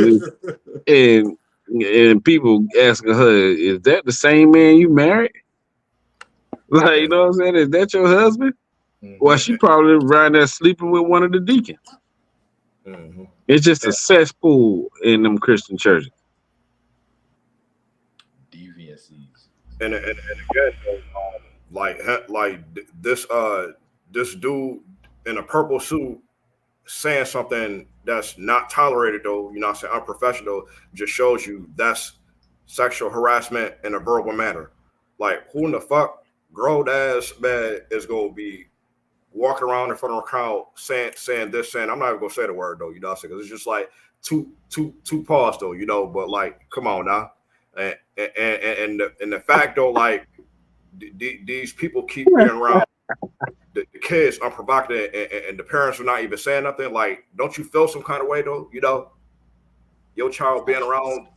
[SPEAKER 1] and people asking her, is that the same man you married? Like, you know what I'm saying? Is that your husband? Mm-hmm. Well, she probably around there sleeping with one of the deacons. Mm-hmm. It's just a cesspool in them Christian churches.
[SPEAKER 3] Deviancies.
[SPEAKER 5] And again, like this dude in a purple suit saying something that's not tolerated, though, you know what I'm saying, unprofessional, just shows you that's sexual harassment in a verbal manner. Like, who in the fuck grown ass man is gonna be walking around in front of a crowd saying this, saying, I'm not even gonna say the word, though, you know what I'm saying, because it's just like two pause, though, you know, but like, come on now. And the fact, though, like, these people keep being around the kids unprovocative, and the parents are not even saying nothing. Like, don't you feel some kind of way, though? You know, your child being around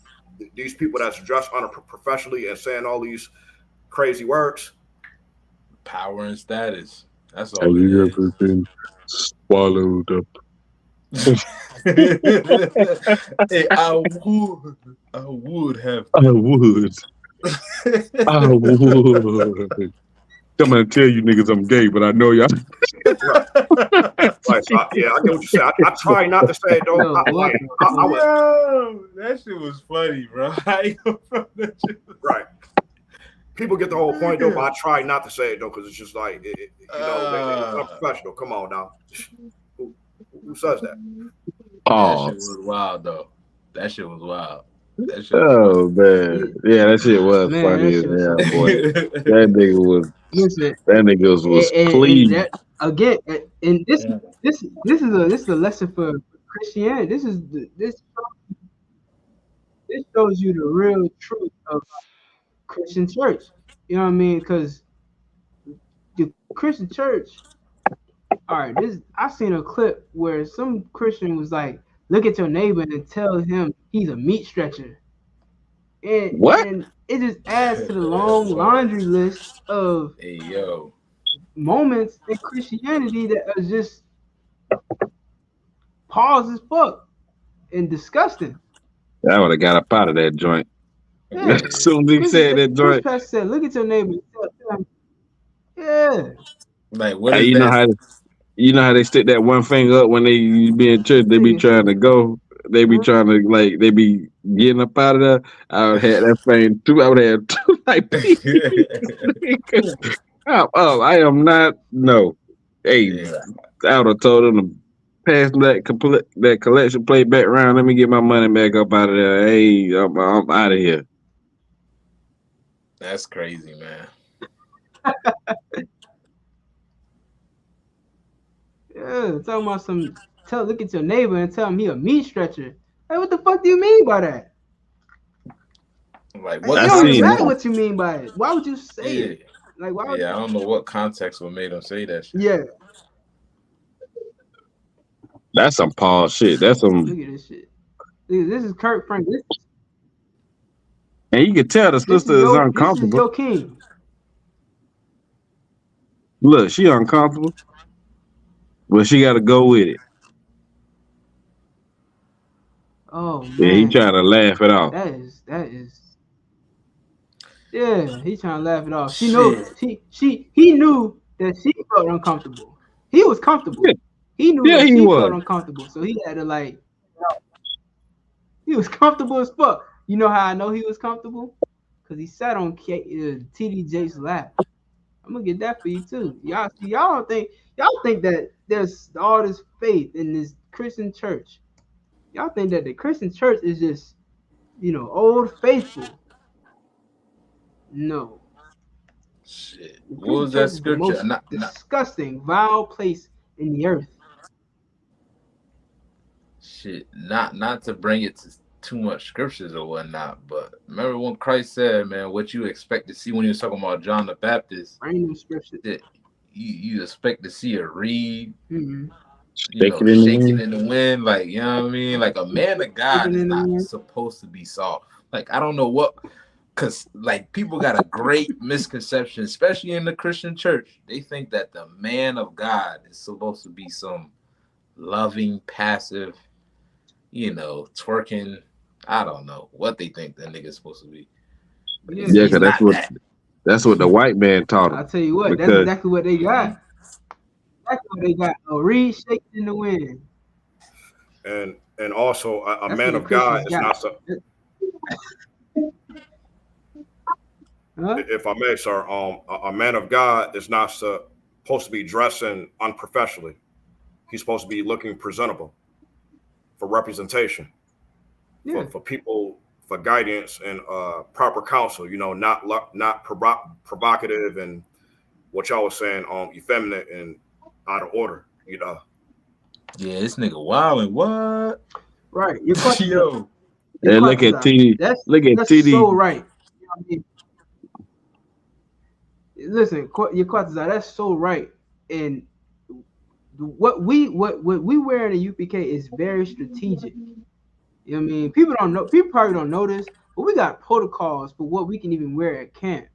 [SPEAKER 5] these people that's dressed unprofessionally and saying all these crazy words.
[SPEAKER 3] Power and status. That's all. Have you
[SPEAKER 1] ever been swallowed up
[SPEAKER 3] Hey, I would have.
[SPEAKER 1] I would. I would. Come and tell you niggas I'm gay, but I know y'all.
[SPEAKER 5] Right. Like, I get what you say. I try not to say it though.
[SPEAKER 2] No,
[SPEAKER 5] I was
[SPEAKER 3] Yo, that shit was funny, bro.
[SPEAKER 5] right. People get the whole point though, but I try not to say it though, because it's just like it's unprofessional. Come on now. Who says that?
[SPEAKER 3] That shit was wild though. That shit was wild. That shit
[SPEAKER 1] was man. Yeah, that shit was funny as hell, boy. That nigga was pleased.
[SPEAKER 2] Again, and this is a lesson for Christianity. This shows you the real truth of Christian church. You know what I mean? Because the Christian church. All right, I seen a clip where some Christian was like, "Look at your neighbor and tell him he's a meat stretcher." And
[SPEAKER 1] what?
[SPEAKER 2] And it just adds to the long laundry list of moments in Christianity that are just pause as fuck and disgusting.
[SPEAKER 1] I would have got up out of that joint.
[SPEAKER 2] Yeah.
[SPEAKER 1] As soon as he said that joint.
[SPEAKER 2] Pastor said, "Look at your neighbor." Yeah.
[SPEAKER 3] Like what
[SPEAKER 1] is that? You know how they stick that one finger up when they be in church? They be trying to go. They be trying to they be getting up out of there. I would have that thing too. I would have two like. I am not. No. Hey, I would have told them to pass that collection plate back around. Let me get my money back up out of there. Hey, I'm out of here.
[SPEAKER 3] That's crazy, man.
[SPEAKER 2] Yeah, talking about look at your neighbor and tell him he a meat stretcher. Hey, what the fuck do you mean by that?
[SPEAKER 3] Like,
[SPEAKER 2] what? It don't even matter what you mean by it. Why would you say it? Like, why?
[SPEAKER 3] I don't know what context would made him say that shit.
[SPEAKER 2] Yeah.
[SPEAKER 1] That's some Paul shit. That's some.
[SPEAKER 2] Look at this shit. This is Kirk Franklin.
[SPEAKER 1] And you can tell the sister is uncomfortable.
[SPEAKER 2] This is your king.
[SPEAKER 1] Look, she uncomfortable. But she got to go with it.
[SPEAKER 2] Oh man.
[SPEAKER 1] Yeah, he trying to laugh it off.
[SPEAKER 2] That is. Yeah, he trying to laugh it off. She knew. He knew that she felt uncomfortable. He was comfortable. Yeah. He knew that she felt uncomfortable, so he had to He was comfortable as fuck. You know how I know he was comfortable? Because he sat on TD Jakes' lap. I'm gonna get that for you too. Y'all think that there's all this faith in this Christian church. Y'all think that the Christian church is just, old faithful. No.
[SPEAKER 3] Shit. What was that scripture?
[SPEAKER 2] Disgusting, vile place in the earth.
[SPEAKER 3] Shit. Not to bring it to too much scriptures or whatnot, but remember when Christ said, man, what you expect to see when he was talking about John the Baptist?
[SPEAKER 2] Random scriptures.
[SPEAKER 3] That you expect to see a reed,
[SPEAKER 1] shaking
[SPEAKER 3] in the wind, like, you know what I mean? Like, a man of God is not supposed to be soft. Like, I don't know what, because like people got a great misconception, especially in the Christian church. They think that the man of God is supposed to be some loving, passive, twerking. I don't know what they think that nigga's supposed to be.
[SPEAKER 1] But yeah, because that's what the white man taught him.
[SPEAKER 2] I'll tell you what, that's exactly what they got. That's what they got. A reed shaking in the wind.
[SPEAKER 5] And also a man of God is not so. If I may, sir, a man of God is not supposed to be dressing unprofessionally. He's supposed to be looking presentable for representation, for people, for guidance and proper counsel. Not provocative and what y'all was saying, effeminate and out of order.
[SPEAKER 3] Yeah, this nigga wildin'. What?
[SPEAKER 2] Right.
[SPEAKER 1] Yo. Look at TD. Look at TD.
[SPEAKER 2] So right. Listen, your questions are that's so right. And what we wear in the UPK is very strategic. You know what I mean? People probably don't know this, but we got protocols for what we can even wear at camp.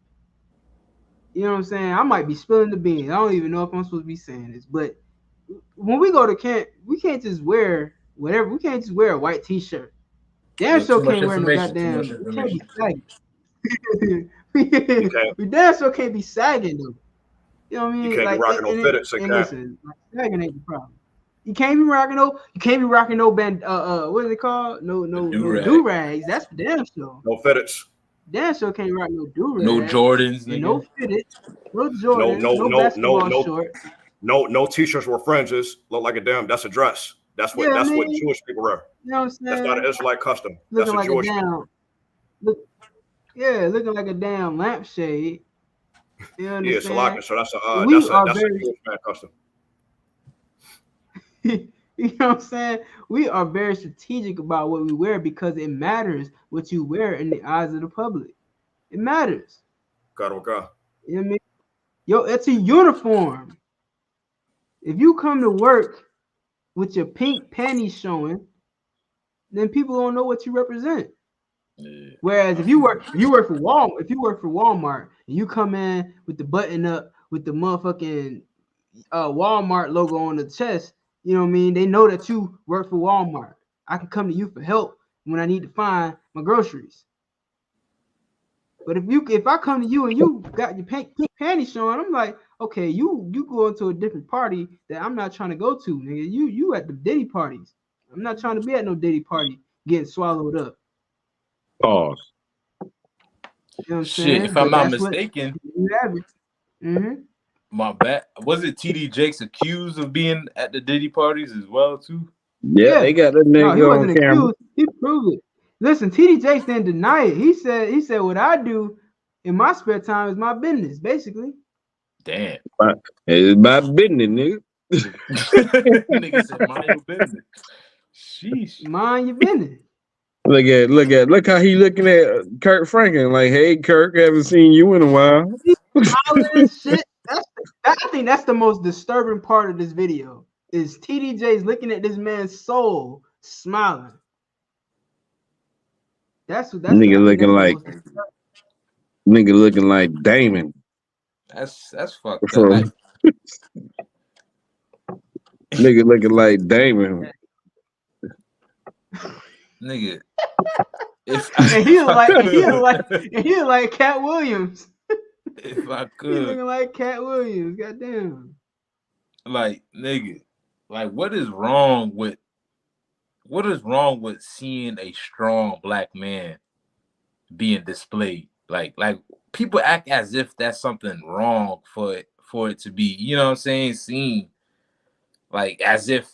[SPEAKER 2] You know what I'm saying? I might be spilling the beans. I don't even know if I'm supposed to be saying this, but when we go to camp, we can't just wear whatever. We can't just wear a white T-shirt. Damn
[SPEAKER 3] Yo,
[SPEAKER 2] sure
[SPEAKER 3] too much
[SPEAKER 2] can't wear no
[SPEAKER 3] information. Too
[SPEAKER 2] goddamn.
[SPEAKER 3] much
[SPEAKER 2] We can't be
[SPEAKER 3] information.
[SPEAKER 2] sagging.
[SPEAKER 5] You can't
[SPEAKER 2] we damn sure can't be sagging though. You know what I
[SPEAKER 5] you
[SPEAKER 2] mean?
[SPEAKER 5] can't be
[SPEAKER 2] Like,
[SPEAKER 5] rocking no fitteds in
[SPEAKER 2] and
[SPEAKER 5] camp.
[SPEAKER 2] listen, like, sagging ain't the problem. You can't be rocking no band. What is it called? No
[SPEAKER 3] Do-rag.
[SPEAKER 2] do rags. That's for damn sure.
[SPEAKER 5] No fitteds.
[SPEAKER 2] Damn sure can't rock no do rags.
[SPEAKER 3] No Jordans,
[SPEAKER 2] And
[SPEAKER 3] nigga.
[SPEAKER 2] no fitted, no Jordans, no basketball shorts.
[SPEAKER 5] No t-shirts with fringes. Look like a damn. That's a dress. That's what what Jewish people wear.
[SPEAKER 2] You know what I'm saying?
[SPEAKER 5] That's not an Israelite custom.
[SPEAKER 2] Looking
[SPEAKER 5] That's a
[SPEAKER 2] like
[SPEAKER 5] Jewish.
[SPEAKER 2] looking like a damn lampshade. You understand?
[SPEAKER 5] Yeah, Salaka. So that's a Jewish man custom.
[SPEAKER 2] You know what I'm saying? We are very strategic about what we wear because it matters what you wear in the eyes of the public. It matters.
[SPEAKER 5] Okay.
[SPEAKER 2] You know what I mean? Yo, it's a uniform. If you come to work with your pink panties showing, then people don't know what you represent. Yeah. Whereas if you work for Walmart and you come in with the button up with the motherfucking Walmart logo on the chest, you know what I mean? They know that you work for Walmart. I can come to you for help when I need to find my groceries. But if I come to you and you got your pink panties showing, I'm like, okay, you go into a different party that I'm not trying to go to, nigga. You at the Diddy parties. I'm not trying to be at no Diddy party getting swallowed up.
[SPEAKER 1] Pause.
[SPEAKER 2] You know what I'm
[SPEAKER 3] Shit,
[SPEAKER 2] saying?
[SPEAKER 3] if I'm not mistaken, my bad. Was it TD Jakes accused of being at the Diddy parties as well too?
[SPEAKER 1] Yeah, they got that nigga on camera.
[SPEAKER 2] He proved it. Listen, TD Jakes didn't deny it. He said what I do in my spare time is my business, basically.
[SPEAKER 3] Damn.
[SPEAKER 1] It's my business, nigga.
[SPEAKER 3] Nigga said mind your business. Sheesh.
[SPEAKER 2] Mind your business.
[SPEAKER 1] Look how he looking at Kirk Franklin. Like, hey, Kirk, haven't seen you in a while.
[SPEAKER 2] Shit. I think that's the most disturbing part of this video. Is TDJ's looking at this man's soul, smiling. That's
[SPEAKER 1] nigga looking like Damon.
[SPEAKER 3] That's fucked up. Like,
[SPEAKER 1] nigga looking like Damon.
[SPEAKER 3] Nigga.
[SPEAKER 2] He like Cat Williams.
[SPEAKER 3] If I could.
[SPEAKER 2] He looking like Cat Williams. Goddamn.
[SPEAKER 3] Like, nigga, like what is wrong with seeing a strong black man being displayed? Like people act as if that's something wrong for it to be, you know what I'm saying, seen. Like as if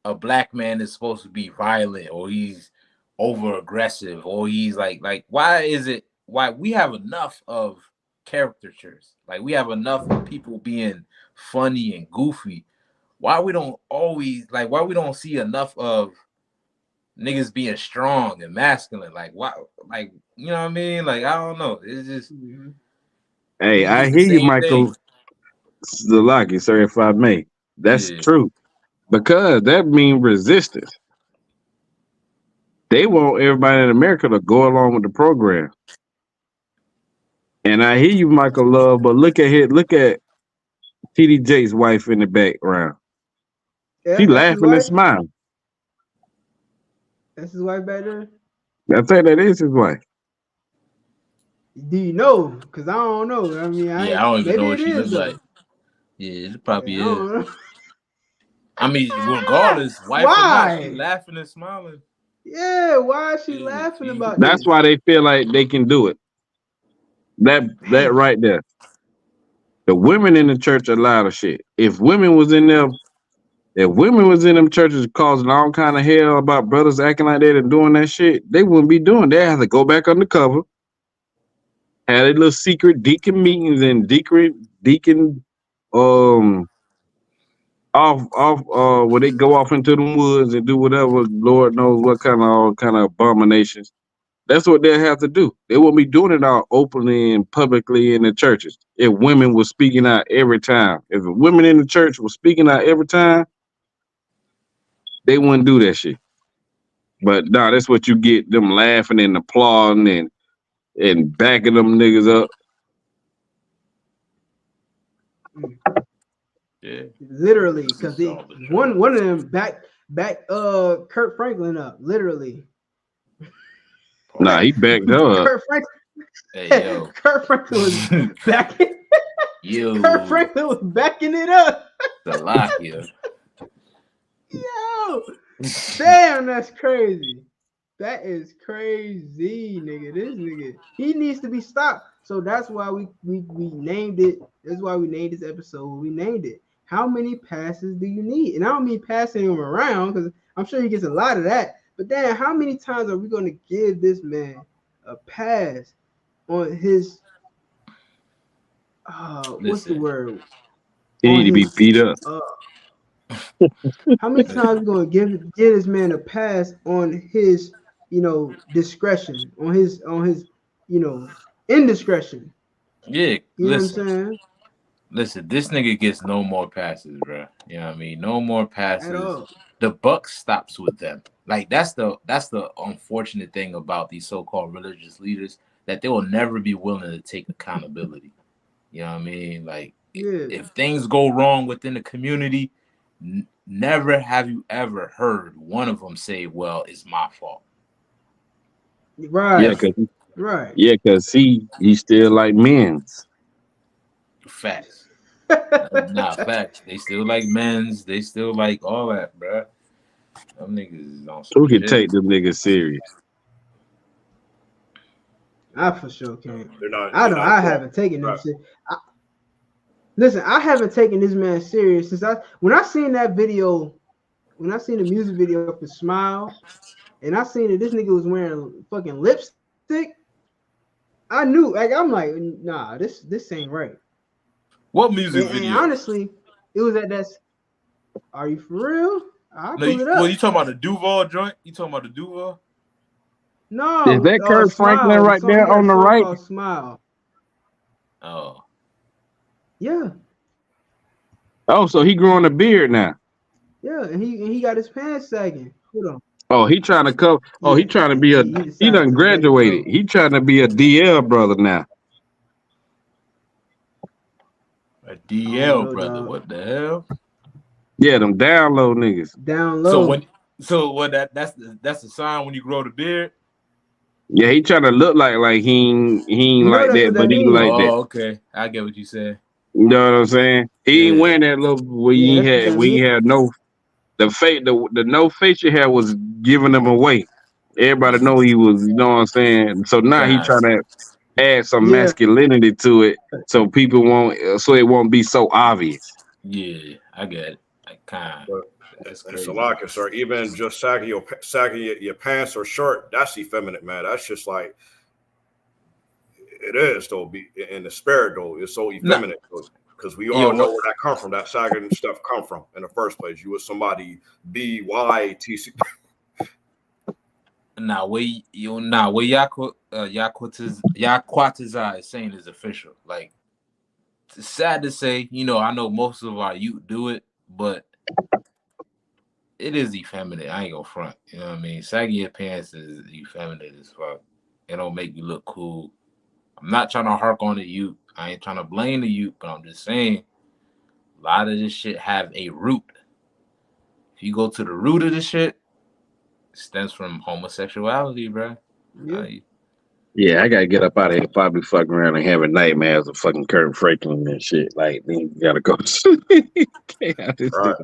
[SPEAKER 3] a black man is supposed to be violent or he's over aggressive or he's like why we have enough of caricatures, like we have enough of people being funny and goofy. Why we don't see enough of niggas being strong and masculine? Like why? Like, you know what I mean? Like I don't know. It's just.
[SPEAKER 1] Hey, I hear you, Michael. Zalaki, sir, if I may. That's true. Because that means resistance. They want everybody in America to go along with the program. And I hear you, Michael Love, but look at TD Jakes' wife in the background. Yeah, she laughing and smiling.
[SPEAKER 2] That's his wife back there?
[SPEAKER 1] I think that is his wife.
[SPEAKER 2] Do you know? Because I don't know. I mean,
[SPEAKER 3] I don't even know what she looks like. Yeah, it probably is. I mean, regardless, wife or not, she laughing and smiling.
[SPEAKER 2] Yeah, why is she laughing about
[SPEAKER 1] That's why they feel like they can do it. That right there. The women in the church are a lot of shit. If women was in them churches causing all kind of hell about brothers acting like that and doing that shit, they wouldn't be doing that. They have to go back undercover, had a little secret deacon meetings and deacon where they go off into the woods and do whatever, Lord knows what kind of abominations. That's what they'll have to do. They won't be doing it all openly and publicly in the churches. If women were speaking out every time, if women in the church were speaking out every time, they wouldn't do that shit. But nah, that's what you get, them laughing and applauding and backing them niggas up.
[SPEAKER 3] Yeah.
[SPEAKER 2] Literally, because one of them back Kirk Franklin up, literally.
[SPEAKER 1] Nah, he backed her up.
[SPEAKER 2] Kirk Franklin.
[SPEAKER 3] Hey, yo.
[SPEAKER 2] Kirk Franklin was backing.
[SPEAKER 3] Yo.
[SPEAKER 2] Kirk Franklin was backing it up.
[SPEAKER 3] Salakia.
[SPEAKER 2] Yo, damn, that's crazy. That is crazy, nigga. This nigga, he needs to be stopped. So that's why we named it. That's why we named this episode. We named it. How many passes do you need? And I don't mean passing him around because I'm sure he gets a lot of that. But then, how many times are we going to give this man a pass on his? What's the word?
[SPEAKER 1] He need to be beat up.
[SPEAKER 2] How many times are we going to give this man a pass on his, discretion, on his, indiscretion?
[SPEAKER 3] Yeah,
[SPEAKER 2] you know what I'm saying?
[SPEAKER 3] Listen, this nigga gets no more passes, bro. You know what I mean? No more passes.
[SPEAKER 2] At all.
[SPEAKER 3] The buck stops with them. Like that's the unfortunate thing about these so-called religious leaders, that they will never be willing to take accountability. You know what I mean? Like if things go wrong within the community, never have you ever heard one of them say, "Well, it's my fault."
[SPEAKER 2] Right.
[SPEAKER 1] Yeah, Yeah, because he still like men's.
[SPEAKER 3] Facts. Nah, facts. They still like men's. They still like all that, bro. Them niggas is on some
[SPEAKER 1] Who can
[SPEAKER 3] shit.
[SPEAKER 1] take them niggas serious?
[SPEAKER 2] I for sure can't.
[SPEAKER 5] I
[SPEAKER 2] haven't taken them serious. Listen, I haven't taken this man serious since when I seen that video, when I seen the music video for Smile, and I seen that this nigga was wearing fucking lipstick, I knew, I'm like, nah, this ain't right.
[SPEAKER 3] What music video?
[SPEAKER 2] And honestly, it was at that. Are you for real? I'll pull it up.
[SPEAKER 3] Well, you talking about the Duval joint? You talking about the Duval?
[SPEAKER 2] No.
[SPEAKER 1] Is that Kirk Franklin right there on the right?
[SPEAKER 2] Smile.
[SPEAKER 3] Oh.
[SPEAKER 2] Yeah.
[SPEAKER 1] Oh, so he growing a beard now.
[SPEAKER 2] Yeah, and he got his pants sagging. Hold on.
[SPEAKER 1] Oh, he trying to cover. Oh, he trying to be he done graduated. He trying to be a DL brother now.
[SPEAKER 3] A DL brother. What the hell?
[SPEAKER 1] Yeah, them down low niggas.
[SPEAKER 2] Down low.
[SPEAKER 3] So that's the sign when you grow the beard?
[SPEAKER 1] Yeah, he trying to look like he ain't like that, but he like that.
[SPEAKER 3] Oh, okay. I get what you said.
[SPEAKER 1] You know what I'm saying? He ain't wearing that little we had no the no facial hair was giving him away. Everybody know he was, you know what I'm saying? So now he trying to add some masculinity to it so people so it won't be so obvious.
[SPEAKER 3] Yeah, I get it.
[SPEAKER 5] It's a lot, sir. Even just sagging your pants or shirt, that's effeminate, man. That's just like it is though. In the spirit though, it's so effeminate because we all know where that come from. That sagging stuff come from in the first place. You was somebody BYTC.
[SPEAKER 3] Now, what Yaquatiza is saying is official. Like, it's sad to say, I know most of our youth do it, but it is effeminate. I ain't gonna front. You know what I mean? Sagging your pants is effeminate as fuck. It don't make you look cool. I'm not trying to hark on the youth. I ain't trying to blame the youth, but I'm just saying a lot of this shit have a root. If you go to the root of the shit, it stems from homosexuality, bro.
[SPEAKER 1] Yeah, I gotta get up out of here. Probably fucking around and having nightmares of fucking Kirk Franklin and shit. Like, you gotta go.
[SPEAKER 5] Right.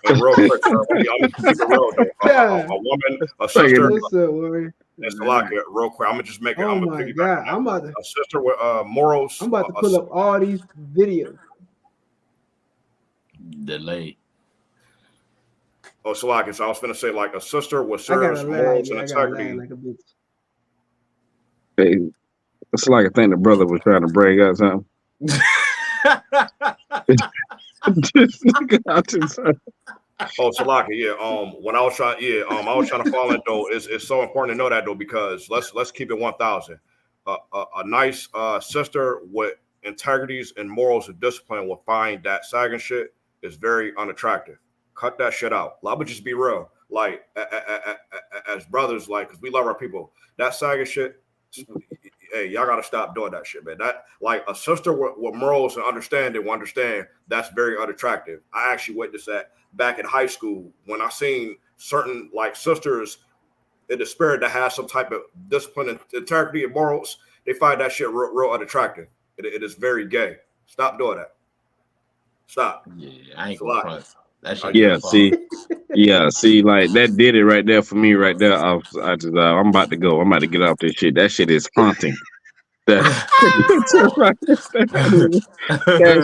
[SPEAKER 5] And real quick, I'm gonna keep it real though. A woman, a sister. It's a lot. Real quick, I'm gonna just make it. I'm gonna piggyback. I'm about to, a sister with morals.
[SPEAKER 2] I'm about to pull up all these videos.
[SPEAKER 3] Delay.
[SPEAKER 5] Oh, so I was gonna say like a sister with serious morals and integrity.
[SPEAKER 1] Hey, it's like I think the brother was trying to bring out something.
[SPEAKER 5] Oh, Salaka, yeah. When I was trying, I was trying to follow it though. It's so important to know that though, because let's keep it 1,000. A nice sister with integrities and morals and discipline will find that sagging shit is very unattractive. Cut that shit out. I would just be real. Like as brothers, like, because we love our people. That sagging shit, hey, y'all gotta stop doing that shit, man. That like a sister with morals and understanding will understand that's very unattractive. I actually witnessed that back in high school when I seen certain like sisters in the spirit that has some type of discipline and integrity and morals. They find that shit real unattractive. It is very gay. Stop doing that. Stop.
[SPEAKER 3] Yeah, I ain't gonna front. That shit.
[SPEAKER 1] Yeah, see, like that did it right there for me, right there. I'm about to go. I'm about to get off this shit. That shit is haunting. That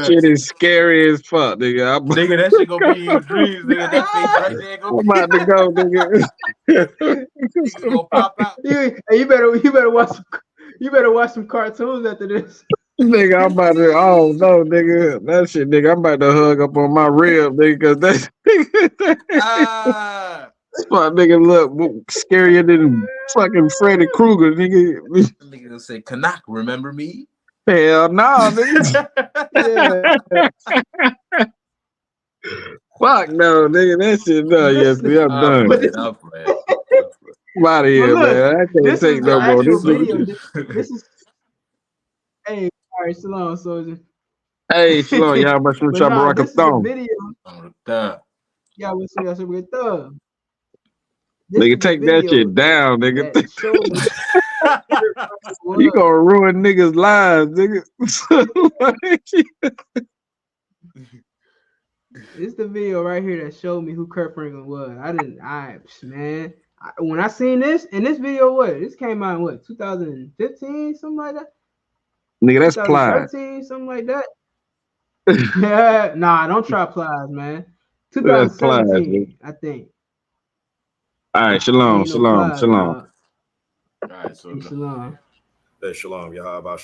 [SPEAKER 1] shit is scary as fuck, nigga.
[SPEAKER 3] Nigga, that shit gonna be in your dreams, nigga. That face right there gonna
[SPEAKER 1] I'm about to go, nigga.
[SPEAKER 3] Nigga gonna pop out.
[SPEAKER 2] You better watch some cartoons after this.
[SPEAKER 1] Nigga, I'm about to. Oh no, nigga, that shit, nigga. I'm about to hug up on my rib, nigga, because that. Fuck, nigga, look scarier than fucking Freddy Krueger, nigga.
[SPEAKER 3] Nigga gonna say, "Canuck, remember me?"
[SPEAKER 1] Hell no, nigga. Fuck no, nigga. That shit done. Yes, I'm done. I'm out of here, man. I can't take no more.
[SPEAKER 2] This is. Hey, all right, shalom, soldier.
[SPEAKER 1] Hey, shalom, y'all. Much more trouble. Rock a thumb.
[SPEAKER 2] Y'all was saying some good stuff.
[SPEAKER 1] Nigga, take that shit down, nigga. You gonna ruin niggas' lives, nigga.
[SPEAKER 2] It's the video right here that showed me who Kirk Franklin was. When I seen this, and this video, this came out in 2015, something like that.
[SPEAKER 1] Nigga, that's Plies.
[SPEAKER 2] Something like that. Yeah, nah, don't try Plies, man. 2017, I think.
[SPEAKER 1] All right, shalom.
[SPEAKER 3] All right, so
[SPEAKER 2] shalom.
[SPEAKER 5] Hey, shalom, y'all. About